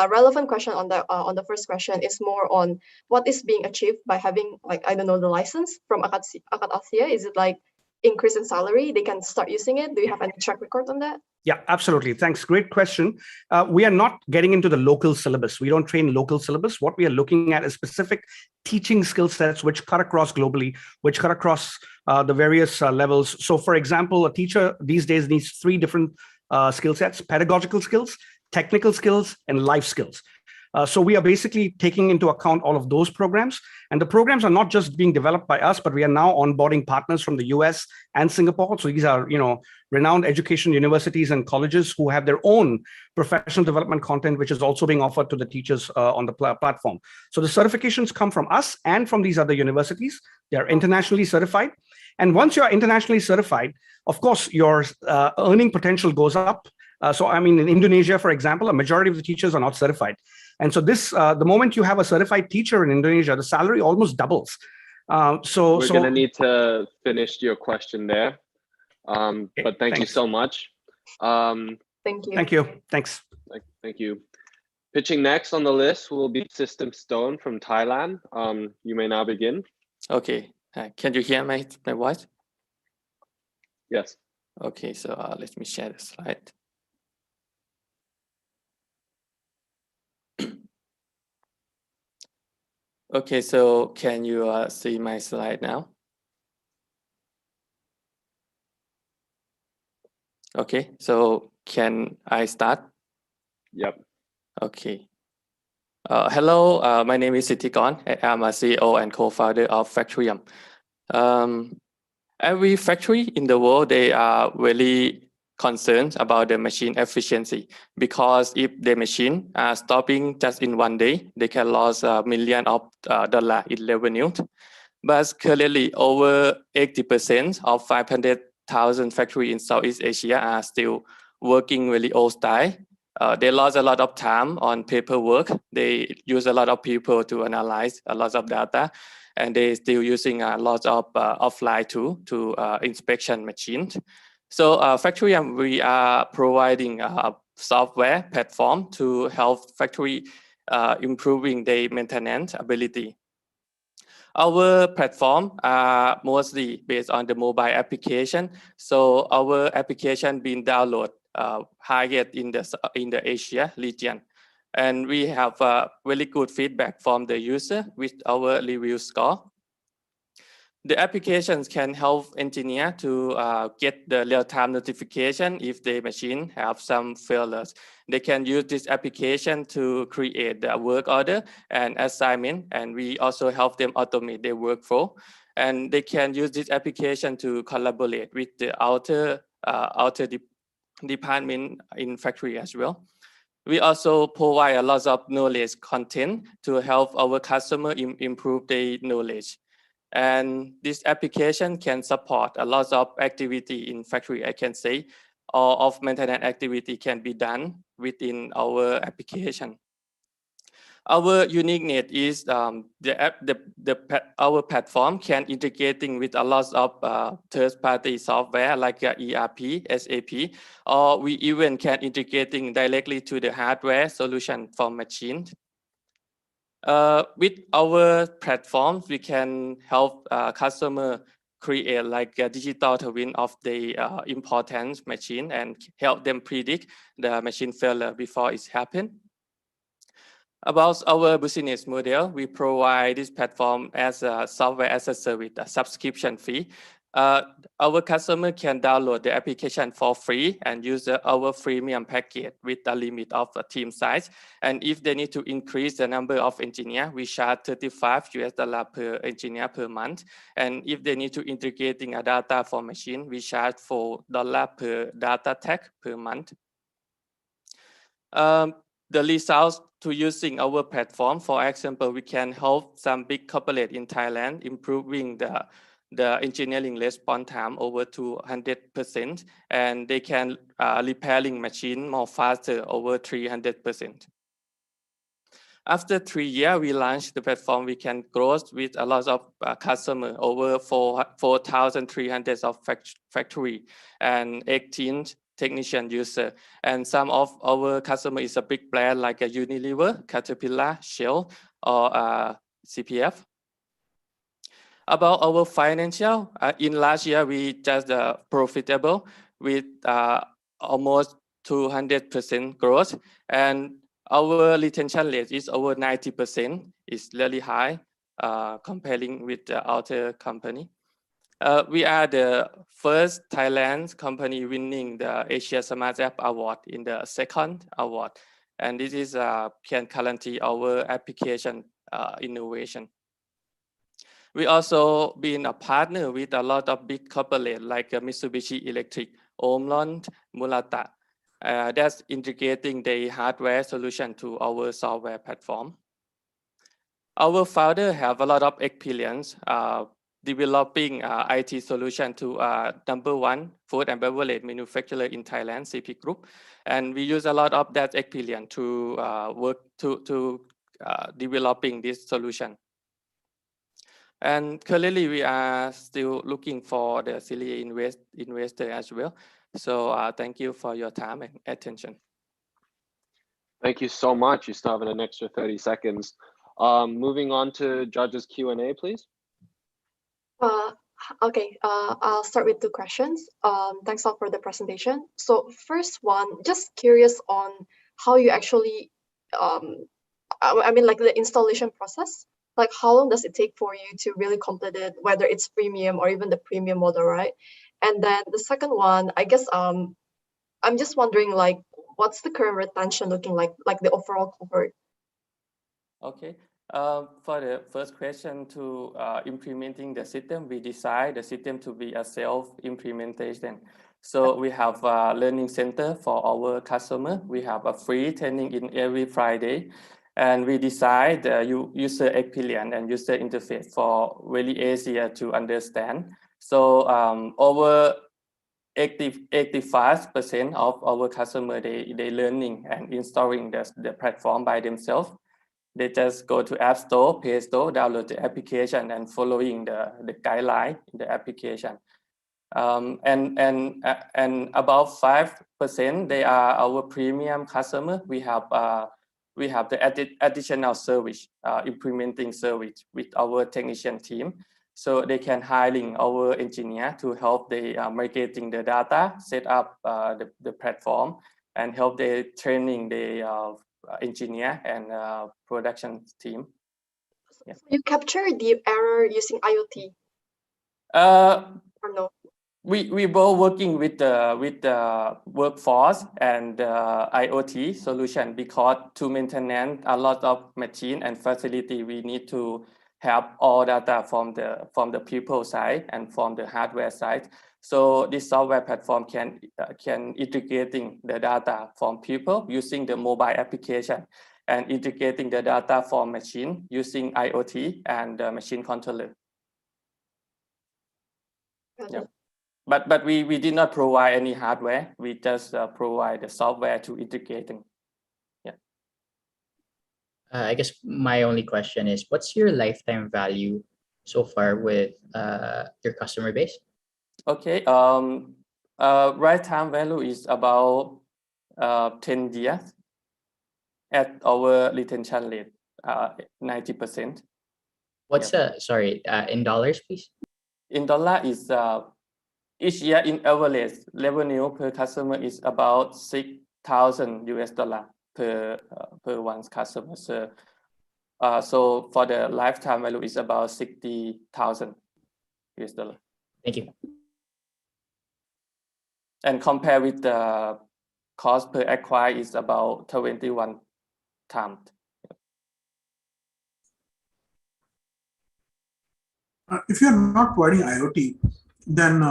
Speaker 2: relevant question on the first question is more on what is being achieved by having, like, I don't know, the license from Akadasia. Is it like increase in salary, they can start using it? Do you have any track record on that?
Speaker 7: Yeah, absolutely. Thanks. Great question. We are not getting into the local syllabus. We don't train local syllabus. What we are looking at is specific teaching skill sets which cut across globally, which cut across the various levels. So for example, a teacher these days needs 3 different skill sets: pedagogical skills, technical skills, and life skills. So we are basically taking into account all of those programs. And the programs are not just being developed by us, but we are now onboarding partners from the US and Singapore. So these are, renowned education universities and colleges who have their own professional development content, which is also being offered to the teachers on the platform. So the certifications come from us and from these other universities. They are internationally certified. And once you are internationally certified, of course, your earning potential goes up. So, I mean, in Indonesia, for example, a majority of the teachers are not certified. And so the moment you have a certified teacher in Indonesia, the salary almost doubles. So
Speaker 1: we're going to need to finish your question there. But thank you so much.
Speaker 2: Thank you.
Speaker 7: Thank you. Thanks.
Speaker 1: Thank you. Pitching next on the list will be System Stone from Thailand. You may now begin.
Speaker 8: Okay. Can you hear my voice?
Speaker 1: Yes.
Speaker 8: Okay, so let me share the slide. Okay, so can you see my slide now? Okay, so can I start?
Speaker 1: Yep.
Speaker 8: Okay. Hello, my name is Sithikorn. I'm a CEO and co-founder of Factorium. Every factory in the world, they are really concerned about the machine efficiency, because if the machine are stopping just in one day, they can lose $1 million in revenue. But currently, over 80% of 500,000 factories in Southeast Asia are still working really old style. They lost a lot of time on paperwork. They use a lot of people to analyze a lot of data, and they still using a lot of offline tool to inspection machines. So Factorium, we are providing a software platform to help factory improving their maintenance ability. Our platform are mostly based on the mobile application. So our application being downloaded highest in the Asia region. And we have really good feedback from the user with our review score. The applications can help engineer to get the real-time notification if the machine have some failures. They can use this application to create the work order and assignment, and we also help them automate their workflow. And they can use this application to collaborate with the outer department in factory as well. We also provide a lot of knowledge content to help our customer improve their knowledge. And this application can support a lot of activity in factory, I can say. All of maintenance activity can be done within our application. Our uniqueness is our platform can integrating with a lot of third-party software like ERP, SAP, or we even can integrating directly to the hardware solution for machines. With our platforms, we can help customer create like a digital twin of the important machine and help them predict the machine failure before it's happened. About our business model, we provide this platform as a software as a service, a subscription fee. Our customer can download the application for free and use our freemium package with a limit of a team size. And if they need to increase the number of engineers, we charge $35 per engineer per month. And if they need to integrating a data for machine, we charge $4 per data tag per month. The results to using our platform, for example, we can help some big corporate in Thailand improving the engineering response time over 200%, and they can repairing machine more faster over 300%. After 3 years, we launched the platform. We can grow with a lot of customers, over 4,300 of factory and 18 technician user. And some of our customer is a big player like a Unilever, Caterpillar, Shell, or CPF. About our financial, in last year, we just profitable with almost 200% growth. And our retention rate is over 90%. It's really high comparing with the other company. We are the first Thailand company winning the Asia Smart App Award in the second award. And this is can guarantee our application innovation. We also been a partner with a lot of big corporates like Mitsubishi Electric, Omron, Murata, that's integrating the hardware solution to our software platform. Our founder have a lot of experience developing IT solution to #1 food and beverage manufacturer in Thailand, CP Group, and we use a lot of that experience to work to developing this solution. And currently, we are still looking for the Series investor as well. So thank you for your time and attention.
Speaker 1: Thank you so much. You still have an extra 30 seconds. Moving on to judges Q&A, please.
Speaker 2: Okay, I'll start with 2 questions. Thanks all for the presentation. So first one, just curious on how you actually, I mean, like the installation process. Like how long does it take for you to really complete it, whether it's premium or even the premium model, right? And then the second one, I guess I'm just wondering, like, what's the current retention looking like the overall cohort?
Speaker 8: Okay. For the first question to implementing the system, we decide the system to be a self-implementation. So we have a learning center for our customer. We have a free training in every Friday. And we decide the user experience and user interface for very easier to understand. So over 85% of our customer, they learning and installing the platform by themselves. They just go to App Store, Play Store, download the application and following the guideline in the application. And about 5%, they are our premium customer. We have the additional service, implementing service with our technician team. So they can hiring our engineer to help the marketing the data, set up the platform, and help the training the engineer and production team. Yeah.
Speaker 2: You capture the error using IoT? Or no?
Speaker 8: We both working with the workforce and IoT solution, because to maintain a lot of machine and facility, we need to have all data from the people side and from the hardware side. So this software platform can integrating the data from people using the mobile application and integrating the data from machine using IoT and machine controller. Yeah. But we did not provide any hardware. We just provide the software to integrating. Yeah.
Speaker 5: I guess my only question is, what's your lifetime value so far with your customer base?
Speaker 8: Okay. Lifetime value is about 10 years at our retention rate, 90%.
Speaker 5: What's sorry, in dollars, please?
Speaker 8: In dollar is each year in average revenue per customer is about $6,000 per one customer. So for the lifetime value is about $60,000.
Speaker 5: Thank you.
Speaker 8: And compare with the cost per acquire is about 21 times.
Speaker 4: If you're not providing IoT, then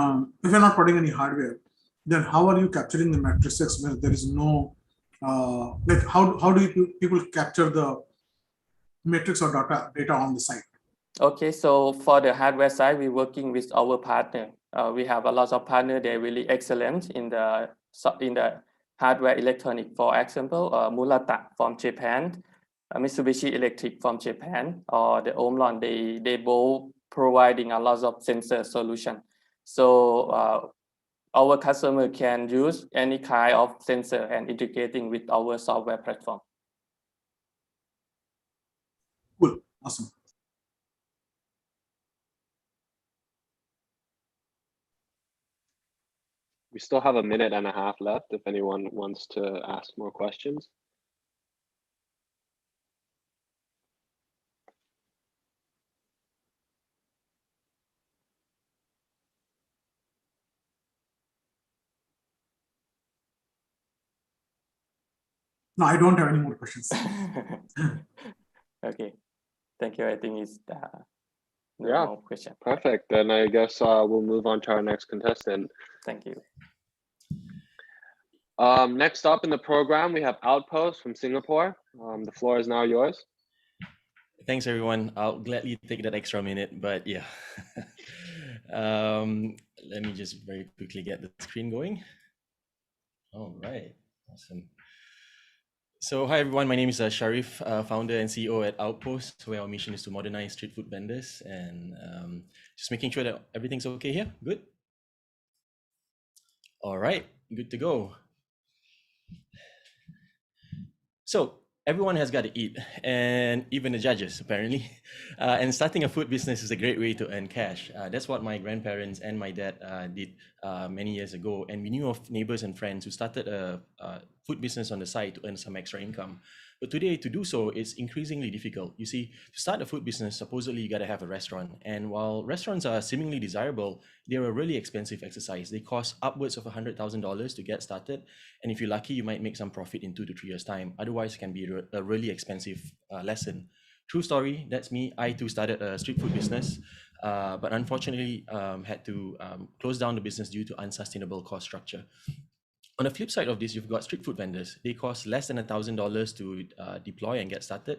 Speaker 4: if you're not providing any hardware, then how are you capturing the matrices where there is no, like how do people capture the matrix or data on the site? Okay, so for the hardware side, we're working with our partner. We have a lot of partners. They're really excellent in the hardware electronic. For example, Murata from Japan, Mitsubishi Electric from Japan, or the Omron. They both providing a lot of sensor solution. So our customer can use any kind of sensor and integrating with our software platform. Cool, awesome.
Speaker 1: We still have a minute and a half left if anyone wants to ask more questions.
Speaker 4: No, I don't have any more questions.
Speaker 8: Okay, thank you. I think it's no
Speaker 1: Yeah,
Speaker 8: more question.
Speaker 1: perfect. Then I guess we'll move on to our next contestant.
Speaker 8: Thank you.
Speaker 1: Next up in the program, we have Outpos from Singapore. The floor is now yours.
Speaker 9: Thanks, everyone. I'll gladly take that extra minute, but yeah. Let me just very quickly get the screen going. All right, awesome. So hi, everyone. My name is Sharif, founder and CEO at Outpos, where our mission is to modernize street food vendors and just making sure that everything's okay here. Good? All right, good to go. So everyone has got to eat, and even the judges, apparently. And starting a food business is a great way to earn cash. That's what my grandparents and my dad did many years ago. And we knew of neighbors and friends who started a food business on the side to earn some extra income. But today, to do so is increasingly difficult. You see, to start a food business, supposedly you got to have a restaurant. And while restaurants are seemingly desirable, they're a really expensive exercise. They cost upwards of $100,000 to get started. And if you're lucky, you might make some profit in 2 to 3 years' time. Otherwise, it can be a really expensive lesson. True story, that's me. I too started a street food business, but unfortunately had to close down the business due to unsustainable cost structure. On the flip side of this, you've got street food vendors. They cost less than $1,000 to deploy and get started.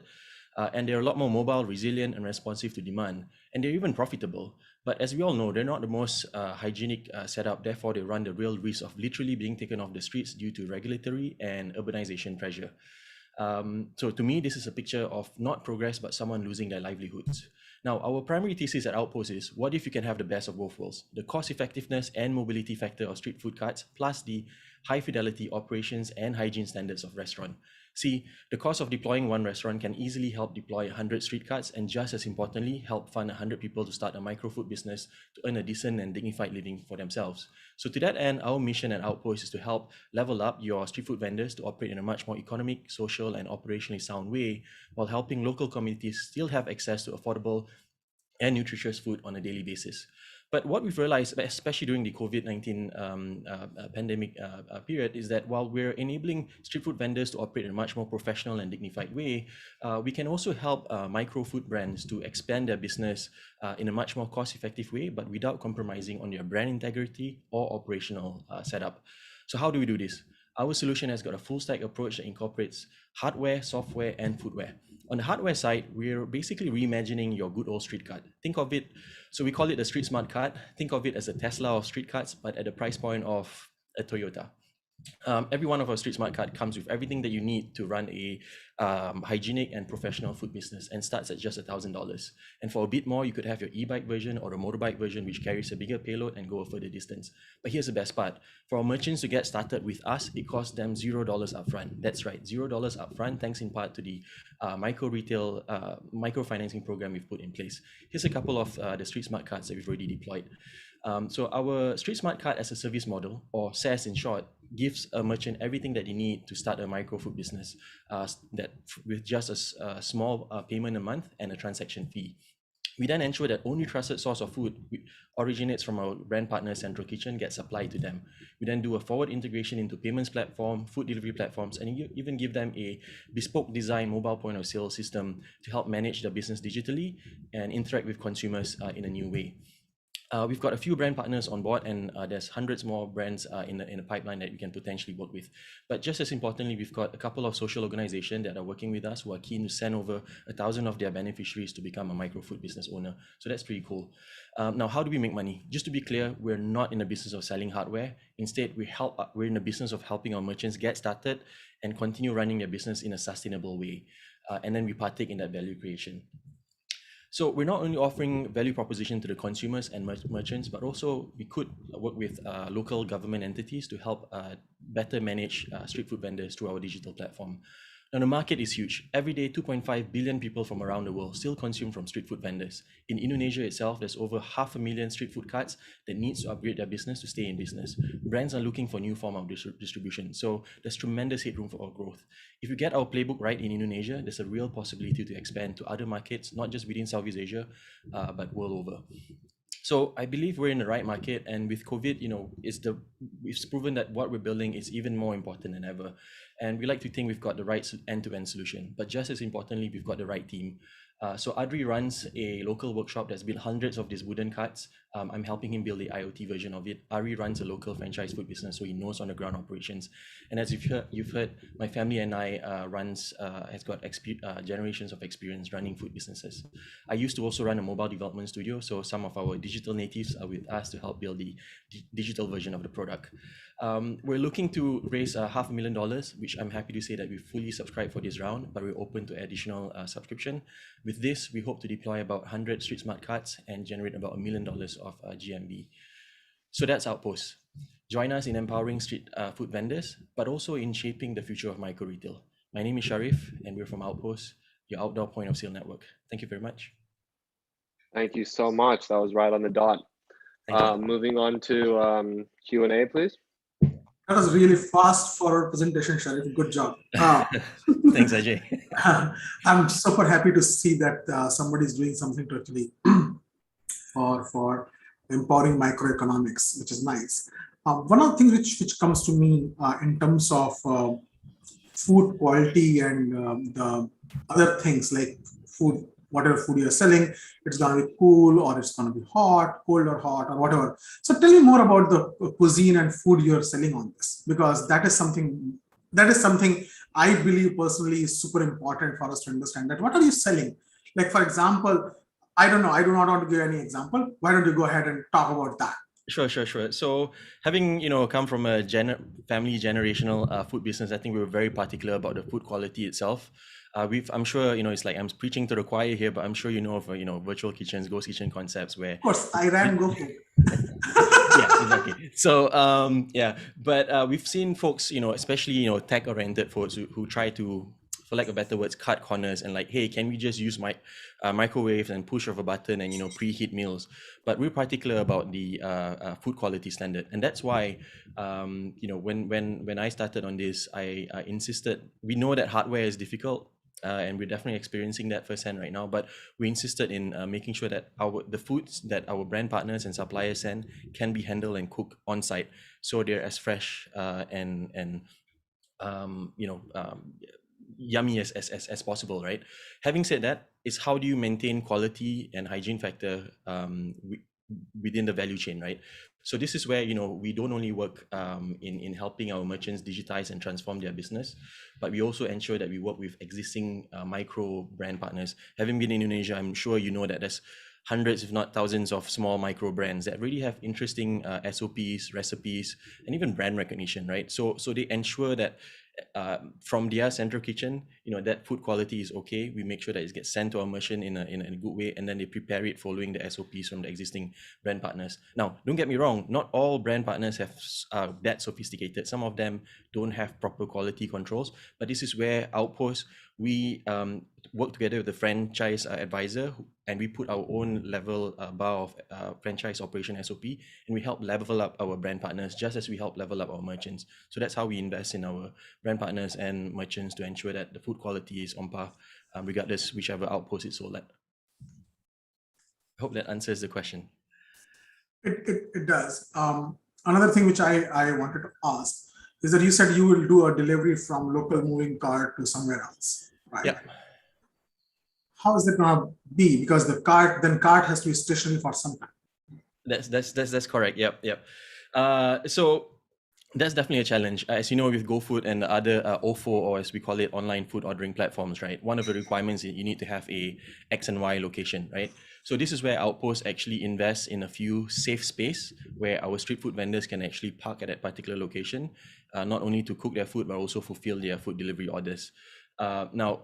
Speaker 9: And they're a lot more mobile, resilient, and responsive to demand. And they're even profitable. But as we all know, they're not the most hygienic setup. Therefore, they run the real risk of literally being taken off the streets due to regulatory and urbanization pressure. So to me, this is a picture of not progress, but someone losing their livelihoods. Now, our primary thesis at Outpos is, what if you can have the best of both worlds? The cost effectiveness and mobility factor of street food carts, plus the high fidelity operations and hygiene standards of restaurant. See, the cost of deploying one restaurant can easily help deploy 100 street carts, and just as importantly, help fund 100 people to start a micro food business to earn a decent and dignified living for themselves. So to that end, our mission at Outpos is to help level up your street food vendors to operate in a much more economic, social, and operationally sound way, while helping local communities still have access to affordable and nutritious food on a daily basis. But what we've realized, especially during the COVID-19 pandemic period, is that while we're enabling street food vendors to operate in a much more professional and dignified way, we can also help micro food brands to expand their business in a much more cost-effective way, but without compromising on their brand integrity or operational setup. So how do we do this? Our solution has got a full stack approach that incorporates hardware, software, and footwear. On the hardware side, we're basically reimagining your good old street cart. Think of it, so we call it the street smart cart. Think of it as a Tesla of street carts, but at the price point of a Toyota. Every one of our street smart card comes with everything that you need to run a hygienic and professional food business, and starts at just $1,000. And for a bit more, you could have your e-bike version or a motorbike version, which carries a bigger payload and go a further distance. But here's the best part. For our merchants to get started with us, it costs them $0 upfront. That's right, $0 upfront, thanks in part to the micro retail, micro financing program we've put in place. Here's a couple of the street smart cards that we've already deployed. So our Street Smart Card as a service model, or SaaS in short, gives a merchant everything that they need to start a micro food business that with just a small payment a month and a transaction fee. We then ensure that only trusted source of food originates from our brand partner Central Kitchen gets supplied to them. We then do a forward integration into payments platform, food delivery platforms, and even give them a bespoke design mobile point of sale system to help manage their business digitally and interact with consumers in a new way. We've got a few brand partners on board, and there's hundreds more brands in the pipeline that we can potentially work with. But just as importantly, we've got a couple of social organizations that are working with us who are keen to send over 1,000 of their beneficiaries to become a micro food business owner. So that's pretty cool. Now, how do we make money? Just to be clear, we're not in the business of selling hardware. Instead, we're in the business of helping our merchants get started and continue running their business in a sustainable way. And then we partake in that value creation. So we're not only offering value proposition to the consumers and merchants, but also we could work with local government entities to help better manage street food vendors through our digital platform. Now, the market is huge. Every day, 2.5 billion people from around the world still consume from street food vendors. In Indonesia itself, there's over 500,000 street food carts that needs to upgrade their business to stay in business. Brands are looking for new form of distribution. So there's tremendous headroom for our growth. If you get our playbook right in Indonesia, there's a real possibility to expand to other markets, not just within Southeast Asia, but world over. So I believe we're in the right market, and with COVID, it's proven that what we're building is even more important than ever. And we like to think we've got the right end-to-end solution, but just as importantly, we've got the right team. So Adri runs a local workshop that's built hundreds of these wooden carts. I'm helping him build the IoT version of it. Ari runs a local franchise food business, so he knows on the ground operations. And as you've heard, my family and I has got generations of experience running food businesses. I used to also run a mobile development studio, so some of our digital natives are with us to help build the digital version of the product. We're looking to raise $500,000, which I'm happy to say that we fully subscribed for this round, but we're open to additional subscription. With this, we hope to deploy about 100 street smart carts and generate about $1 million of GMV. So that's Outpos. Join us in empowering street food vendors, but also in shaping the future of micro retail. My name is Sharif, and we're from Outpos, your outdoor point of sale network. Thank you very much.
Speaker 1: Thank you so much. That was right on the dot. Moving on to Q&A, please.
Speaker 4: That was really fast for a presentation, Sharif. Good job.
Speaker 9: Thanks, Ajey.
Speaker 4: I'm super happy to see that somebody is doing something to actually for empowering microeconomics, which is nice. One of the things which comes to me in terms of food quality and the other things like food, whatever food you're selling, it's going to be cool or it's going to be hot, cold or hot or whatever. So tell me more about the cuisine and food you're selling on this, because that is something I believe personally is super important for us to understand that what are you selling? Like, for example, I don't know, I do not want to give any example. Why don't you go ahead and talk about that?
Speaker 9: Sure. So having, come from a family generational food business, I think we were very particular about the food quality itself. I'm sure, it's like I'm preaching to the choir here, but I'm sure of, virtual kitchens, ghost kitchen concepts where...
Speaker 4: Of course, I ran GoFood.
Speaker 9: Yeah, exactly. So, but we've seen folks, especially, tech-oriented folks who try to, for lack of better words, cut corners and like, hey, can we just use microwaves and push of a button and, preheat meals? But we're particular about the food quality standard. And that's why, when I started on this, I insisted, we know that hardware is difficult. And we're definitely experiencing that firsthand right now. But we insisted in making sure that the foods that our brand partners and suppliers send can be handled and cooked on site, so they're as fresh and yummy as possible, right? Having said that, is how do you maintain quality and hygiene factor within the value chain, right? So this is where, we don't only work in helping our merchants digitize and transform their business, but we also ensure that we work with existing micro brand partners. Having been in Indonesia, I'm sure you know that there's hundreds, if not thousands, of small micro brands that really have interesting SOPs, recipes, and even brand recognition, right? So they ensure that from their central kitchen, that food quality is okay. We make sure that it gets sent to our merchant in a good way, and then they prepare it following the SOPs from the existing brand partners. Now, don't get me wrong, not all brand partners have that sophisticated. Some of them don't have proper quality controls, but this is where Outpos, we work together with the franchise advisor, and we put our own level bar of franchise operation SOP, and we help level up our brand partners just as we help level up our merchants. So that's how we invest in our brand partners and merchants to ensure that the food quality is on par, regardless whichever Outpost it's sold at. I hope that answers the question.
Speaker 4: It does. Another thing which I wanted to ask is that you said you will do a delivery from local moving cart to somewhere else, right?
Speaker 9: Yeah.
Speaker 4: How is it going to be? Because the cart has to be stationary for some time.
Speaker 9: That's correct. Yep. So that's definitely a challenge. As you know, with GoFood and the other OFO, or as we call it, online food ordering platforms, right? One of the requirements is you need to have a X and Y location, right? So this is where Outpost actually invests in a few safe space where our street food vendors can actually park at that particular location, not only to cook their food, but also fulfill their food delivery orders. Now,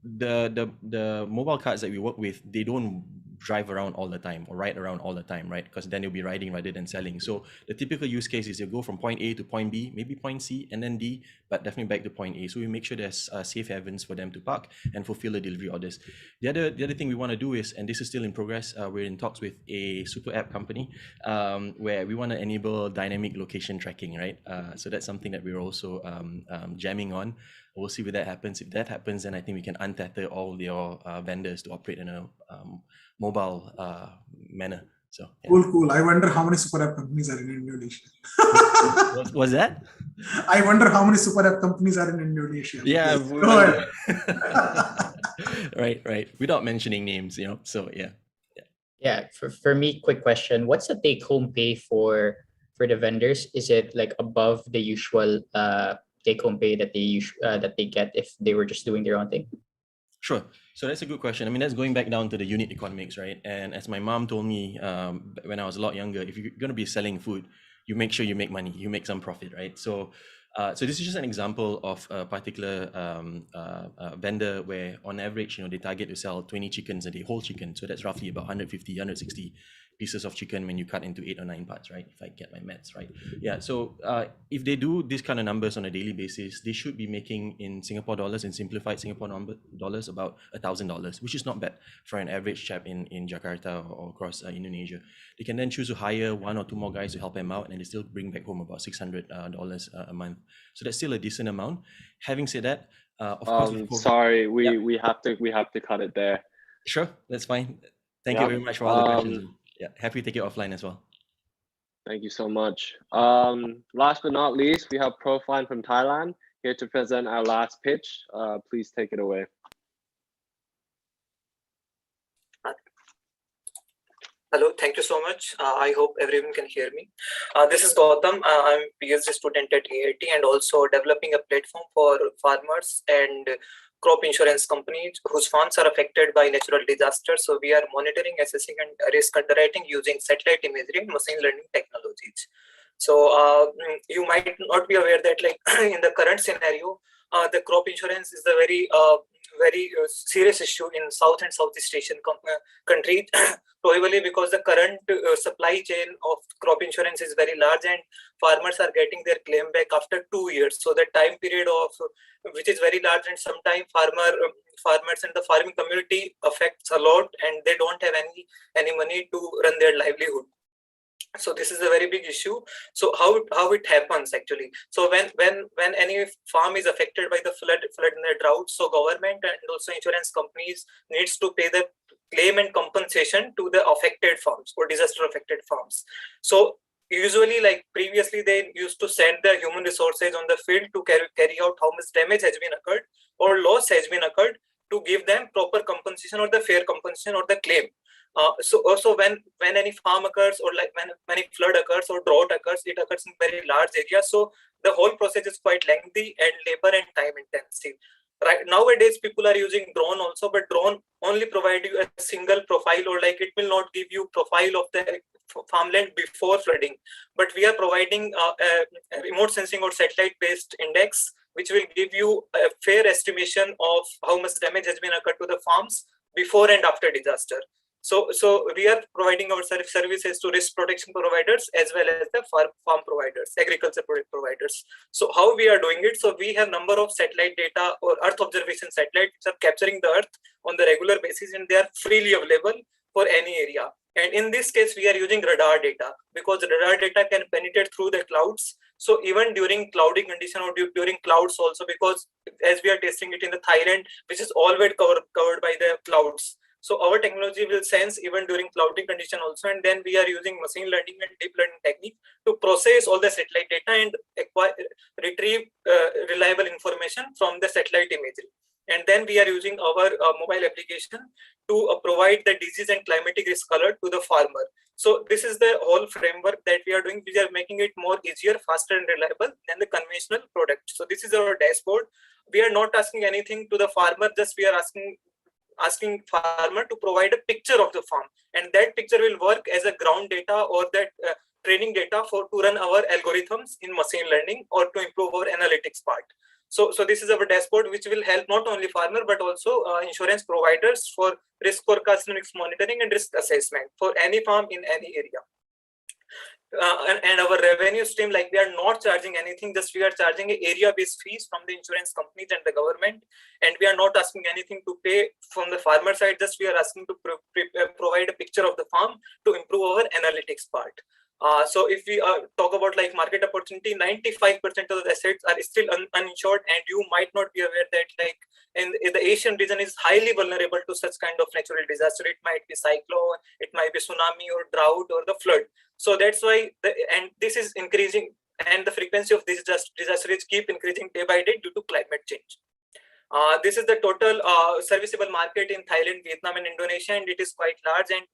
Speaker 9: the mobile cards that we work with, they don't drive around all the time or ride around all the time, right? Because then you'll be riding rather than selling. So the typical use case is you go from point A to point B, maybe point C and then D, but definitely back to point A. So we make sure there's safe havens for them to park and fulfill the delivery orders. The other thing we want to do is, and this is still in progress, we're in talks with a super app company where we want to enable dynamic location tracking, right? So that's something that we're also jamming on. We'll see if that happens. If that happens, then I think we can untether all your vendors to operate in a mobile manner. So yeah.
Speaker 4: Cool. I wonder how many super app companies are in Indonesia.
Speaker 9: What's that?
Speaker 4: I wonder how many super app companies are in Indonesia.
Speaker 9: Yeah.
Speaker 4: Right.
Speaker 9: Right. Without mentioning names, So yeah.
Speaker 5: Yeah. For me, quick question: what's the take-home pay for the vendors? Is it like above the usual take-home pay that they get if they were just doing their own thing?
Speaker 9: Sure. So that's a good question. I mean, that's going back down to the unit economics, right? And as my mom told me when I was a lot younger, if you're going to be selling food, you make sure you make money, you make some profit, right? So this is just an example of a particular vendor where on average, they target to sell 20 chickens a day, whole chicken. So that's roughly about 150, 160 pieces of chicken when you cut into 8 or 9 parts, right? If I get my maths right. Yeah, so if they do these kind of numbers on a daily basis, they should be making in Singapore dollars, in simplified Singapore dollars, about $1,000, which is not bad for an average chap in Jakarta or across Indonesia. They can then choose to hire 1 or 2 more guys to help them out, and they still bring back home about $600 a month. So that's still a decent amount. Having said that, of course,
Speaker 1: sorry, we have to cut it there.
Speaker 9: Sure, that's fine. Thank you very much for all the questions. Yeah, happy to take it offline as well.
Speaker 1: Thank you so much. Last but not least, we have ProFIND from Thailand here to present our last pitch. Please take it away.
Speaker 10: Hello, thank you so much. I hope everyone can hear me. This is Gautam. I'm a PhD student at IIT and also developing a platform for farmers and crop insurance companies whose farms are affected by natural disasters. So we are monitoring, assessing, and risk underwriting using satellite imagery and machine learning technologies. So you might not be aware that, like in the current scenario, the crop insurance is a very serious issue in South and Southeast Asian countries, probably because the current supply chain of crop insurance is very large and farmers are getting their claim back after 2 years. So the time period which is very large, and sometimes farmers and the farming community affects a lot, and they don't have any money to run their livelihood. So this is a very big issue. So how it happens actually? So when any farm is affected by the flood and the drought, so government and also insurance companies needs to pay the claim and compensation to the affected farms or disaster affected farms. So usually, like previously, they used to send the human resources on the field to carry out how much damage has been occurred or loss has been occurred, to give them proper compensation or the fair compensation or the claim. So also when any farm occurs, or like when any flood occurs or drought occurs, it occurs in very large areas. So the whole process is quite lengthy and labor and time intensive. Right nowadays, people are using drone also, but drone only provide you a single profile, or like it will not give you profile of the farmland before flooding. But we are providing a remote sensing or satellite based index, which will give you a fair estimation of how much damage has been occurred to the farms before and after disaster. So we are providing our services to risk protection providers as well as the farm providers, agriculture product providers. So how we are doing it? So we have number of satellite data or Earth observation satellites which are capturing the Earth on the regular basis, and they are freely available for any area. And in this case, we are using radar data, because radar data can penetrate through the clouds. So even during cloudy condition or during clouds also, because as we are testing it in the Thailand, which is always covered by the clouds. So our technology will sense even during cloudy condition also, and then we are using machine learning and deep learning technique to process all the satellite data and retrieve reliable information from the satellite imagery. And then we are using our mobile application to provide the disease and climatic risk alert to the farmer. So this is the whole framework that we are doing. We are making it more easier, faster, and reliable than the conventional product. So this is our dashboard. We are not asking anything to the farmer, just we are asking farmer to provide a picture of the farm, and that picture will work as a ground data or that training data to run our algorithms in machine learning or to improve our analytics part. So this is our dashboard, which will help not only farmer but also insurance providers for risk forecasting, risk monitoring, and risk assessment for any farm in any area. And our revenue stream, like we are not charging anything, just we are charging area-based fees from the insurance companies and the government, and we are not asking anything to pay from the farmer side. Just we are asking to provide a picture of the farm to improve our analytics part. So if we talk about like market opportunity, 95% of the assets are still uninsured, and you might not be aware that like in the Asian region is highly vulnerable to such kind of natural disaster. It might be cyclone, it might be tsunami or drought or the flood. So that's why, and this is increasing, and the frequency of these disasters keep increasing day by day due to climate change. This is the total serviceable market in Thailand, Vietnam, and Indonesia, and it is quite large, and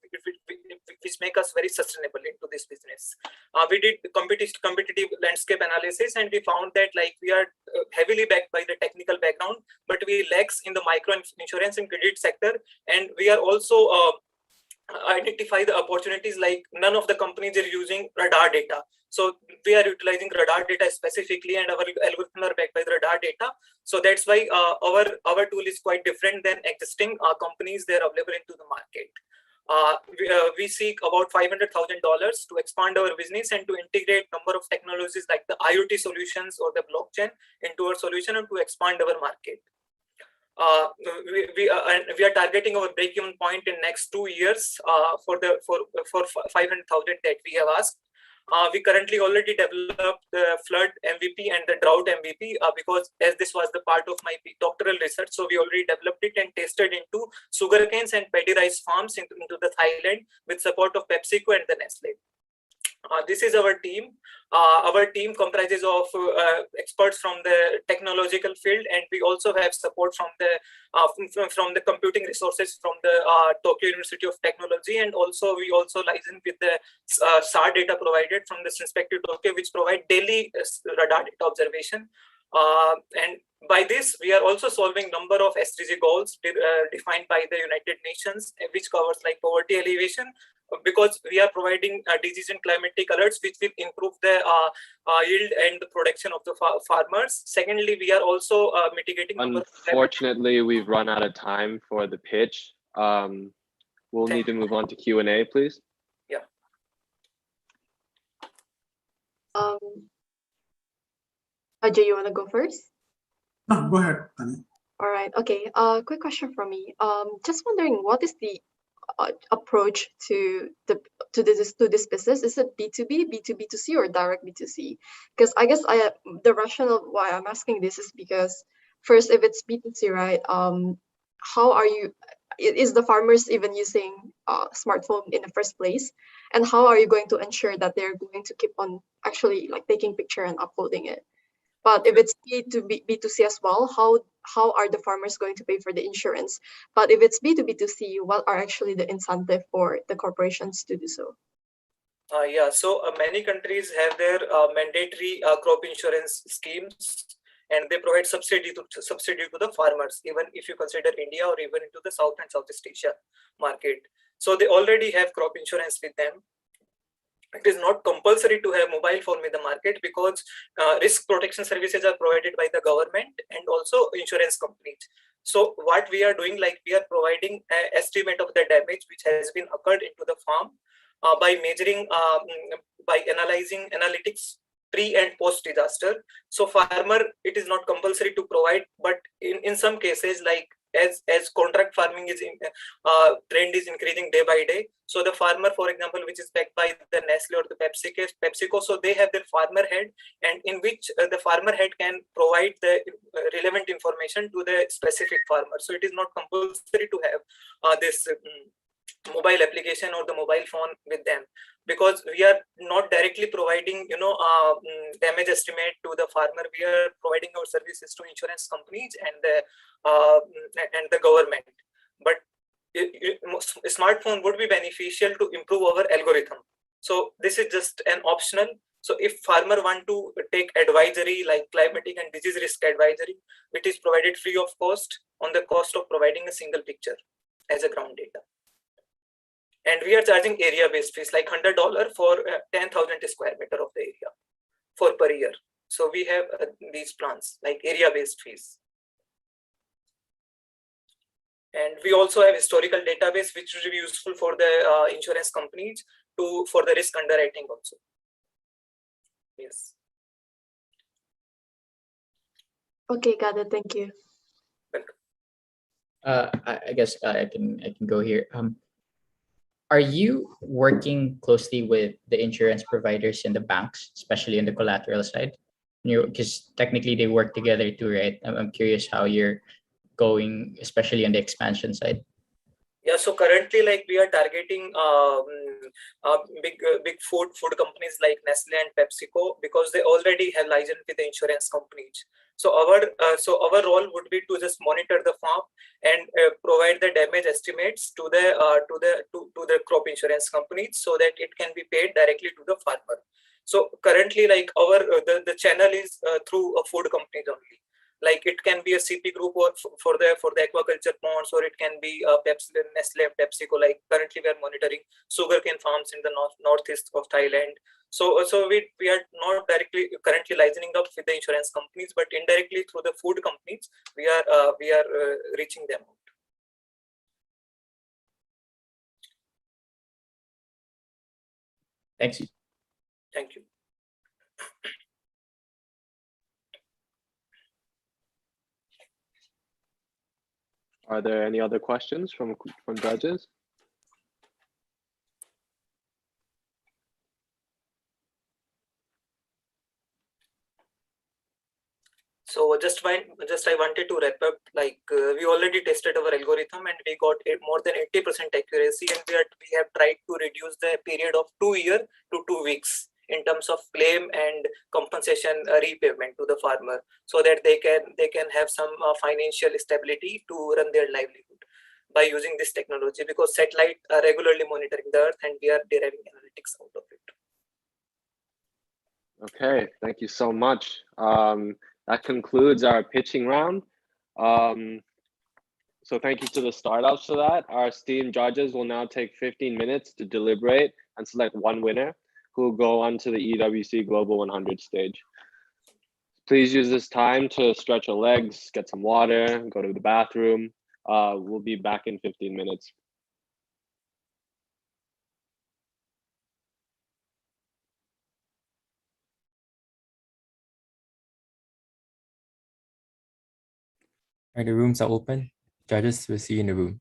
Speaker 10: which make us very sustainable into this business. We did competitive landscape analysis, and we found that like we are heavily backed by the technical background, but we lacks in the micro insurance and credit sector, and we are also identify the opportunities like none of the companies are using radar data. So we are utilizing radar data specifically, and our algorithms are backed by the radar data. So that's why our tool is quite different than existing companies that are available into the market. We seek about $500,000 to expand our business and to integrate number of technologies like the IoT solutions or the blockchain into our solution and to expand our market. We are targeting our break-even point in next 2 years for 500,000 that we have asked. We currently already developed the flood MVP and the drought MVP because as this was the part of my doctoral research, so we already developed it and tested into sugarcanes and paddy rice farms into the Thailand with support of PepsiCo and the Nestle. This is our team. Our team comprises of experts from the technological field, and we also have support from the computing resources from the Tokyo University of Technology, and also we also license with the SAR data provided from the Sinspective Tokyo, which provide daily radar data observation. And by this, we are also solving number of SDG goals defined by the United Nations, which covers like poverty alleviation, because we are providing disease and climatic alerts, which will improve the yield and the production of the farmers. Secondly, we are also mitigating.
Speaker 1: Unfortunately, we've run out of time for the pitch. We'll need to move on to Q&A, please.
Speaker 10: Yeah.
Speaker 2: Ajey, you want to go first?
Speaker 4: No, go ahead, Tania.
Speaker 2: All right. Okay. Quick question from me. Just wondering, what is the approach to this business? Is it B2B, B2B2C, or direct B2C? Because I guess the rationale why I'm asking this is because first, if it's B2C, right? How are you? Is the farmers even using smartphone in the first place? And how are you going to ensure that they're going to keep on actually like taking picture and uploading it? But if it's B2C as well, how are the farmers going to pay for the insurance? But if it's B2B2C, what are actually the incentive for the corporations to do so?
Speaker 10: Yeah, so many countries have their mandatory crop insurance schemes, and they provide subsidy to the farmers, even if you consider India or even into the South and Southeast Asia market. So they already have crop insurance with them. It is not compulsory to have mobile phone in the market because risk protection services are provided by the government and also insurance companies. So what we are doing, like we are providing an estimate of the damage which has been occurred into the farm by measuring, by analyzing analytics pre and post disaster. So farmer, it is not compulsory to provide, but in some cases, like as contract farming is trend is increasing day by day. So the farmer, for example, which is backed by the Nestle or the PepsiCo, so they have their farmer head, and in which the farmer head can provide the relevant information to the specific farmer. So it is not compulsory to have this mobile application or the mobile phone with them, because we are not directly providing damage estimate to the farmer. We are providing our services to insurance companies and the government. But a smartphone would be beneficial to improve our algorithm. So this is just an optional. So if farmer want to take advisory like climatic and disease risk advisory, it is provided free of cost on the cost of providing a single picture as a ground data. And we are charging area-based fees like $100 for 10,000 square meter of the area per year. So we have these plans like area-based fees. And we also have historical database, which will be useful for the insurance companies for the risk underwriting also. Yes.
Speaker 2: Okay, got it. Thank you.
Speaker 5: I guess I can go here. Are you working closely with the insurance providers and the banks, especially on the collateral side? Because technically they work together too, right? I'm curious how you're going, especially on the expansion side.
Speaker 10: Yeah, so currently, like we are targeting big food companies like Nestle and PepsiCo because they already have license with the insurance companies. So our role would be to just monitor the farm and provide the damage estimates to the crop insurance companies so that it can be paid directly to the farmer. So currently, like our the channel is through food companies only. Like it can be a CP group or for the aquaculture ponds, or it can be Pepsi, Nestle, PepsiCo. Like currently, we are monitoring sugarcane farms in the northeast of Thailand. So we are not directly currently licensing up with the insurance companies, but indirectly through the food companies, we are reaching them out.
Speaker 5: Thanks.
Speaker 10: Thank you.
Speaker 1: Are there any other questions from judges?
Speaker 10: So I wanted to wrap up. Like we already tested our algorithm and we got more than 80% accuracy, and we have tried to reduce the period of 2 years to 2 weeks in terms of claim and compensation repayment to the farmer, so that they can have some financial stability to run their livelihood by using this technology, because satellite are regularly monitoring the earth and we are deriving analytics out of it.
Speaker 1: Okay, thank you so much. That concludes our pitching round. So thank you to the startups for that. Our esteemed judges will now take 15 minutes to deliberate and select one winner who will go on to the EWC Global 100 stage. Please use this time to stretch your legs, get some water, go to the bathroom. We'll be back in 15 minutes.
Speaker 11: All right, the rooms are open. Judges will see you in the room.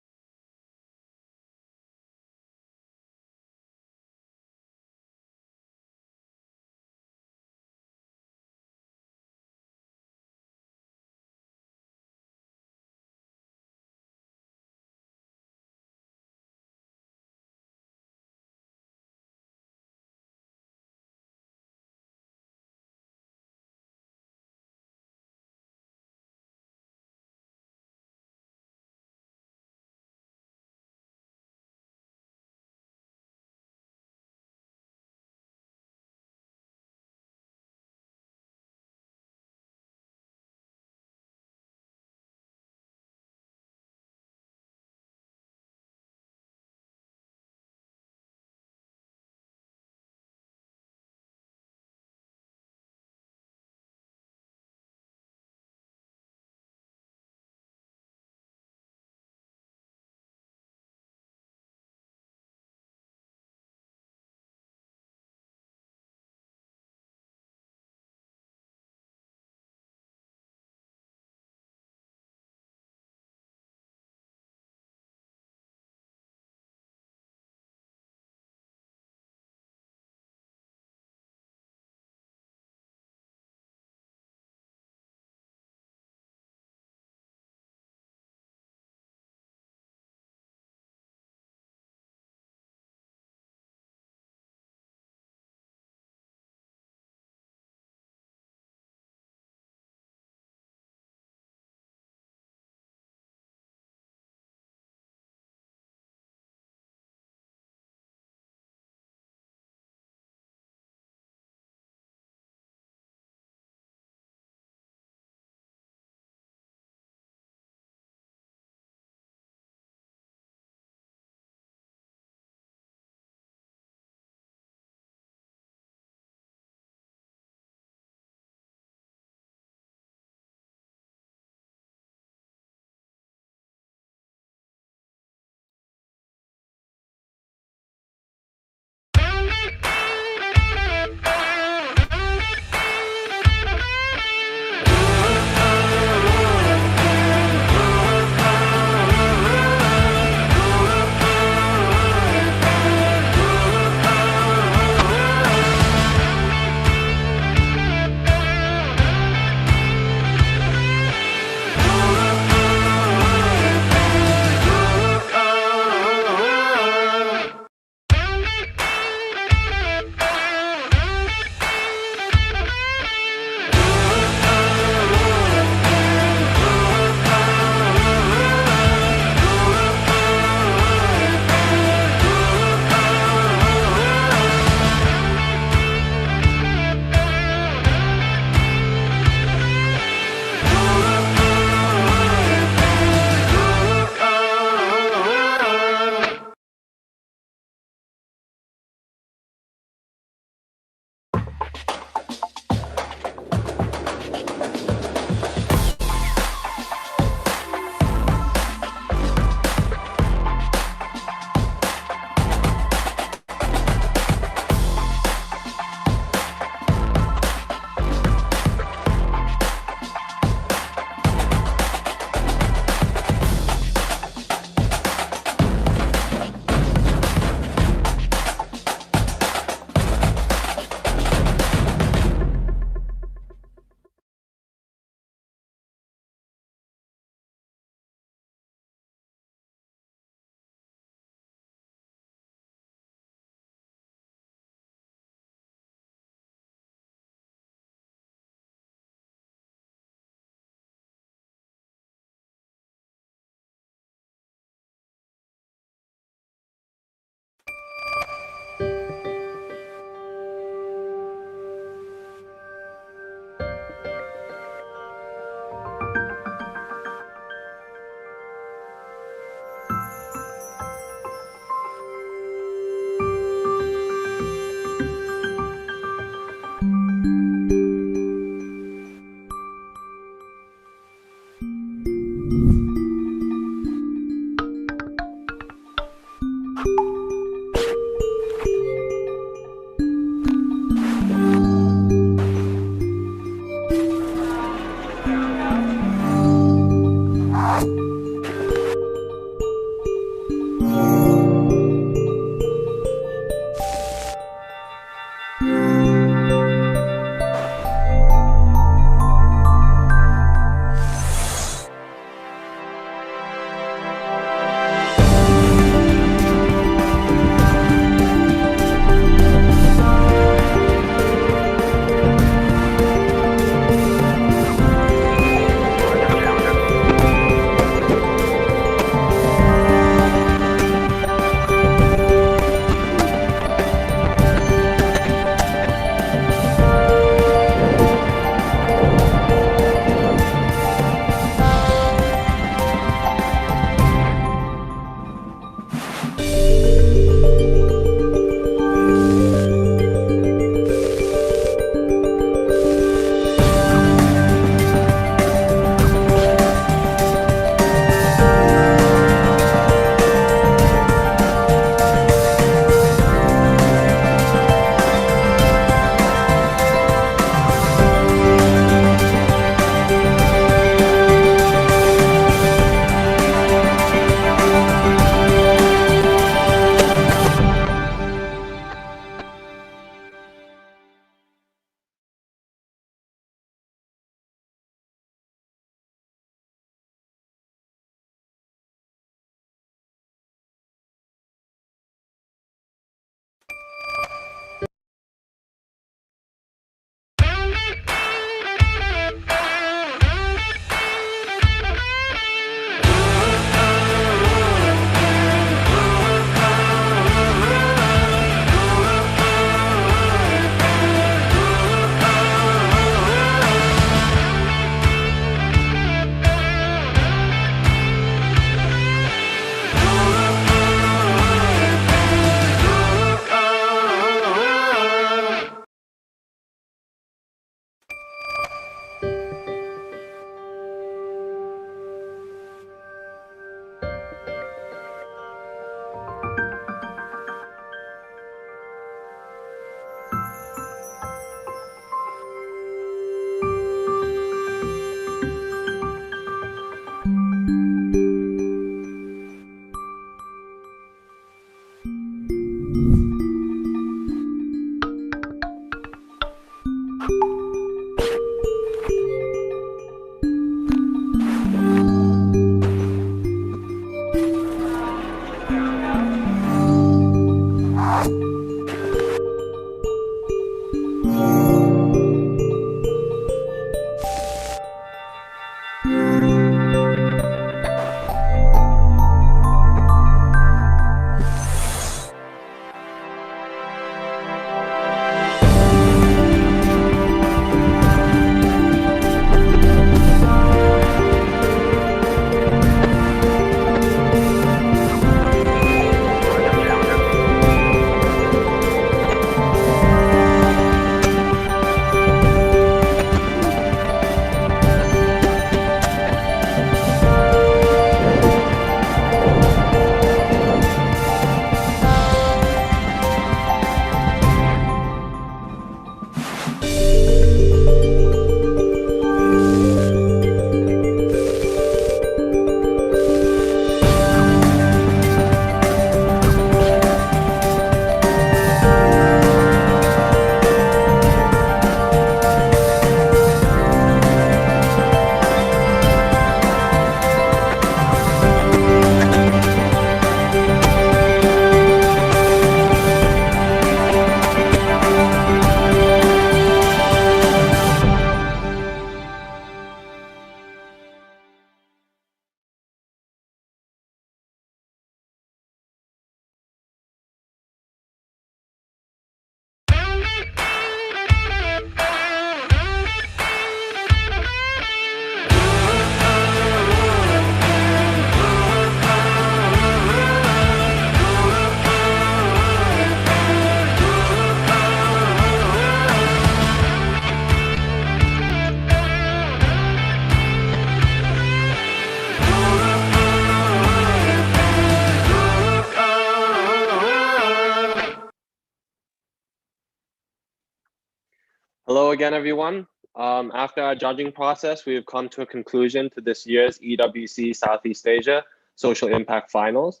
Speaker 1: Hello again, everyone. After our judging process, we have come to a conclusion to this year's EWC Southeast Asia Social Impact Finals.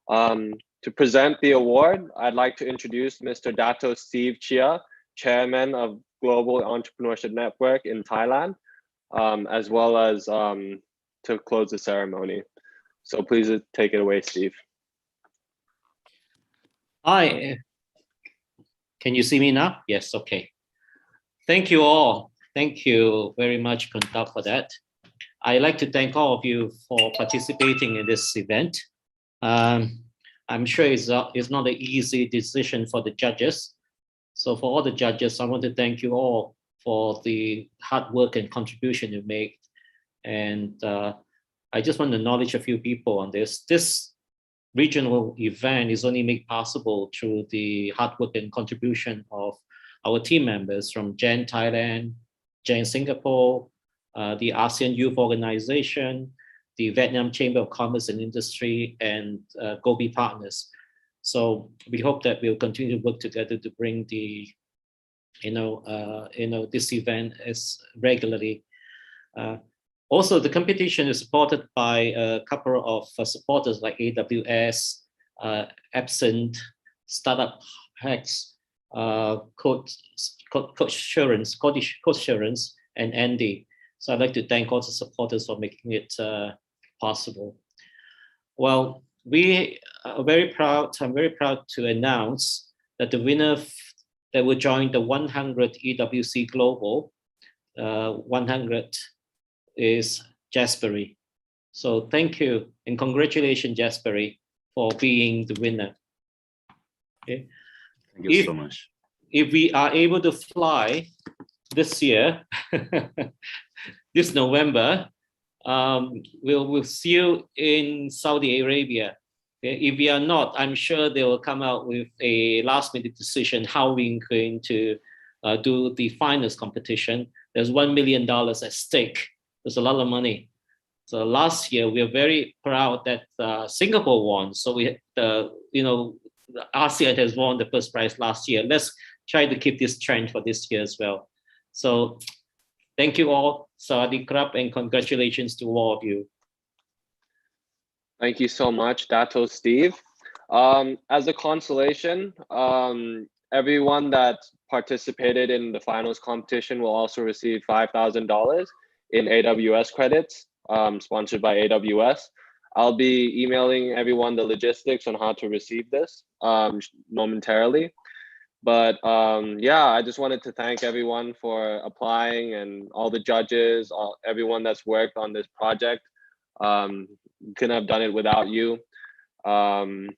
Speaker 1: To present the award, I'd like to introduce Mr. Dato Steve Chia, Chairman of Global Entrepreneurship Network in Thailand, as well as to close the ceremony. So please take it away, Steve.
Speaker 12: Hi, can you see me now? Yes, okay. Thank you all. Thank you very much, Kunta, for that. I'd like to thank all of you for participating in this event. I'm sure it's not an easy decision for the judges. So for all the judges, I want to thank you all for the hard work and contribution you made. And I just want to acknowledge a few people on this. This regional event is only made possible through the hard work and contribution of our team members from GEN Thailand, GEN Singapore, the ASEAN Youth Organization, the Vietnam Chamber of Commerce and Industry, and Gobi partners. So we hope that we'll continue to work together to bring the, this event as regularly. Also, the competition is supported by a couple of supporters like AWS, Absent, Startup Hacks, Code Assurance, and Andy. So I'd like to thank all the supporters for making it possible. Well, we are very proud. I'm very proud to announce that the winner that will join the 100 EWC Global 100 is Jasberry. So thank you and congratulations, Jasberry, for being the winner. Okay.
Speaker 6: Thank you so much.
Speaker 12: If we are able to fly this year, this November, we'll see you in Saudi Arabia. Okay? If we are not, I'm sure they will come out with a last-minute decision how we're going to do the finals competition. There's $1 million at stake. There's a lot of money. So last year we are very proud that Singapore won. So we, ASEAN has won the first prize last year. Let's try to keep this trend for this year as well. So thank you all, Sawadee Krap, and congratulations to all of you.
Speaker 1: Thank you so much, Dato Steve. As a consolation, everyone that participated in the finals competition will also receive $5,000 in AWS credits, sponsored by AWS. I'll be emailing everyone the logistics on how to receive this momentarily. But yeah, I just wanted to thank everyone for applying and all the judges, everyone that's worked on this project. Couldn't have done it without you. And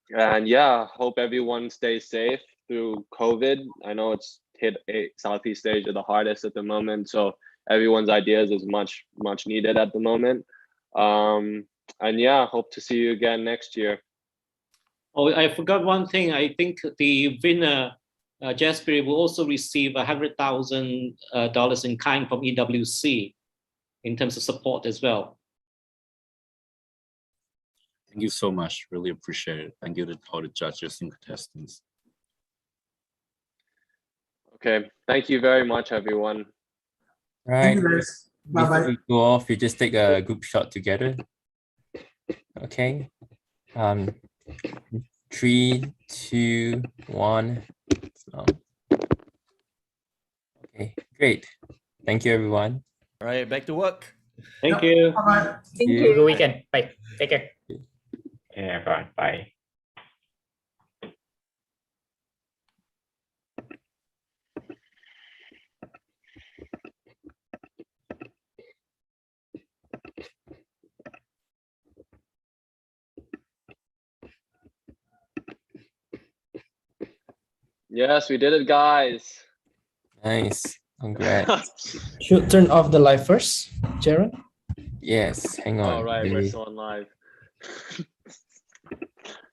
Speaker 1: yeah, hope everyone stays safe through COVID. I know it's hit Southeast Asia the hardest at the moment, so everyone's ideas is much needed at the moment. And yeah, hope to see you again next year.
Speaker 12: Oh, I forgot one thing. I think the winner, Jasperry, will also receive $100,000 in kind from EWC in terms of support as well.
Speaker 6: Thank you so much. Really appreciate it. Thank you to all the judges and contestants.
Speaker 1: Okay, thank you very much, everyone.
Speaker 11: Right.
Speaker 4: Bye bye.
Speaker 11: Before we go off, we just take a group shot together. Okay. 3, 2, 1. Okay, great. Thank you, everyone.
Speaker 9: All right, back to work.
Speaker 12: Thank you.
Speaker 4: Bye-bye.
Speaker 2: Thank
Speaker 12: Have a
Speaker 2: you.
Speaker 12: good weekend. Bye. Take care.
Speaker 3: Yeah, bye. Bye.
Speaker 1: Yes, we did it, guys.
Speaker 11: Nice. Congrats.
Speaker 13: Should turn off the live first, Jared?
Speaker 11: Yes, hang on.
Speaker 1: All right, we're
Speaker 11: Really.
Speaker 1: still on live.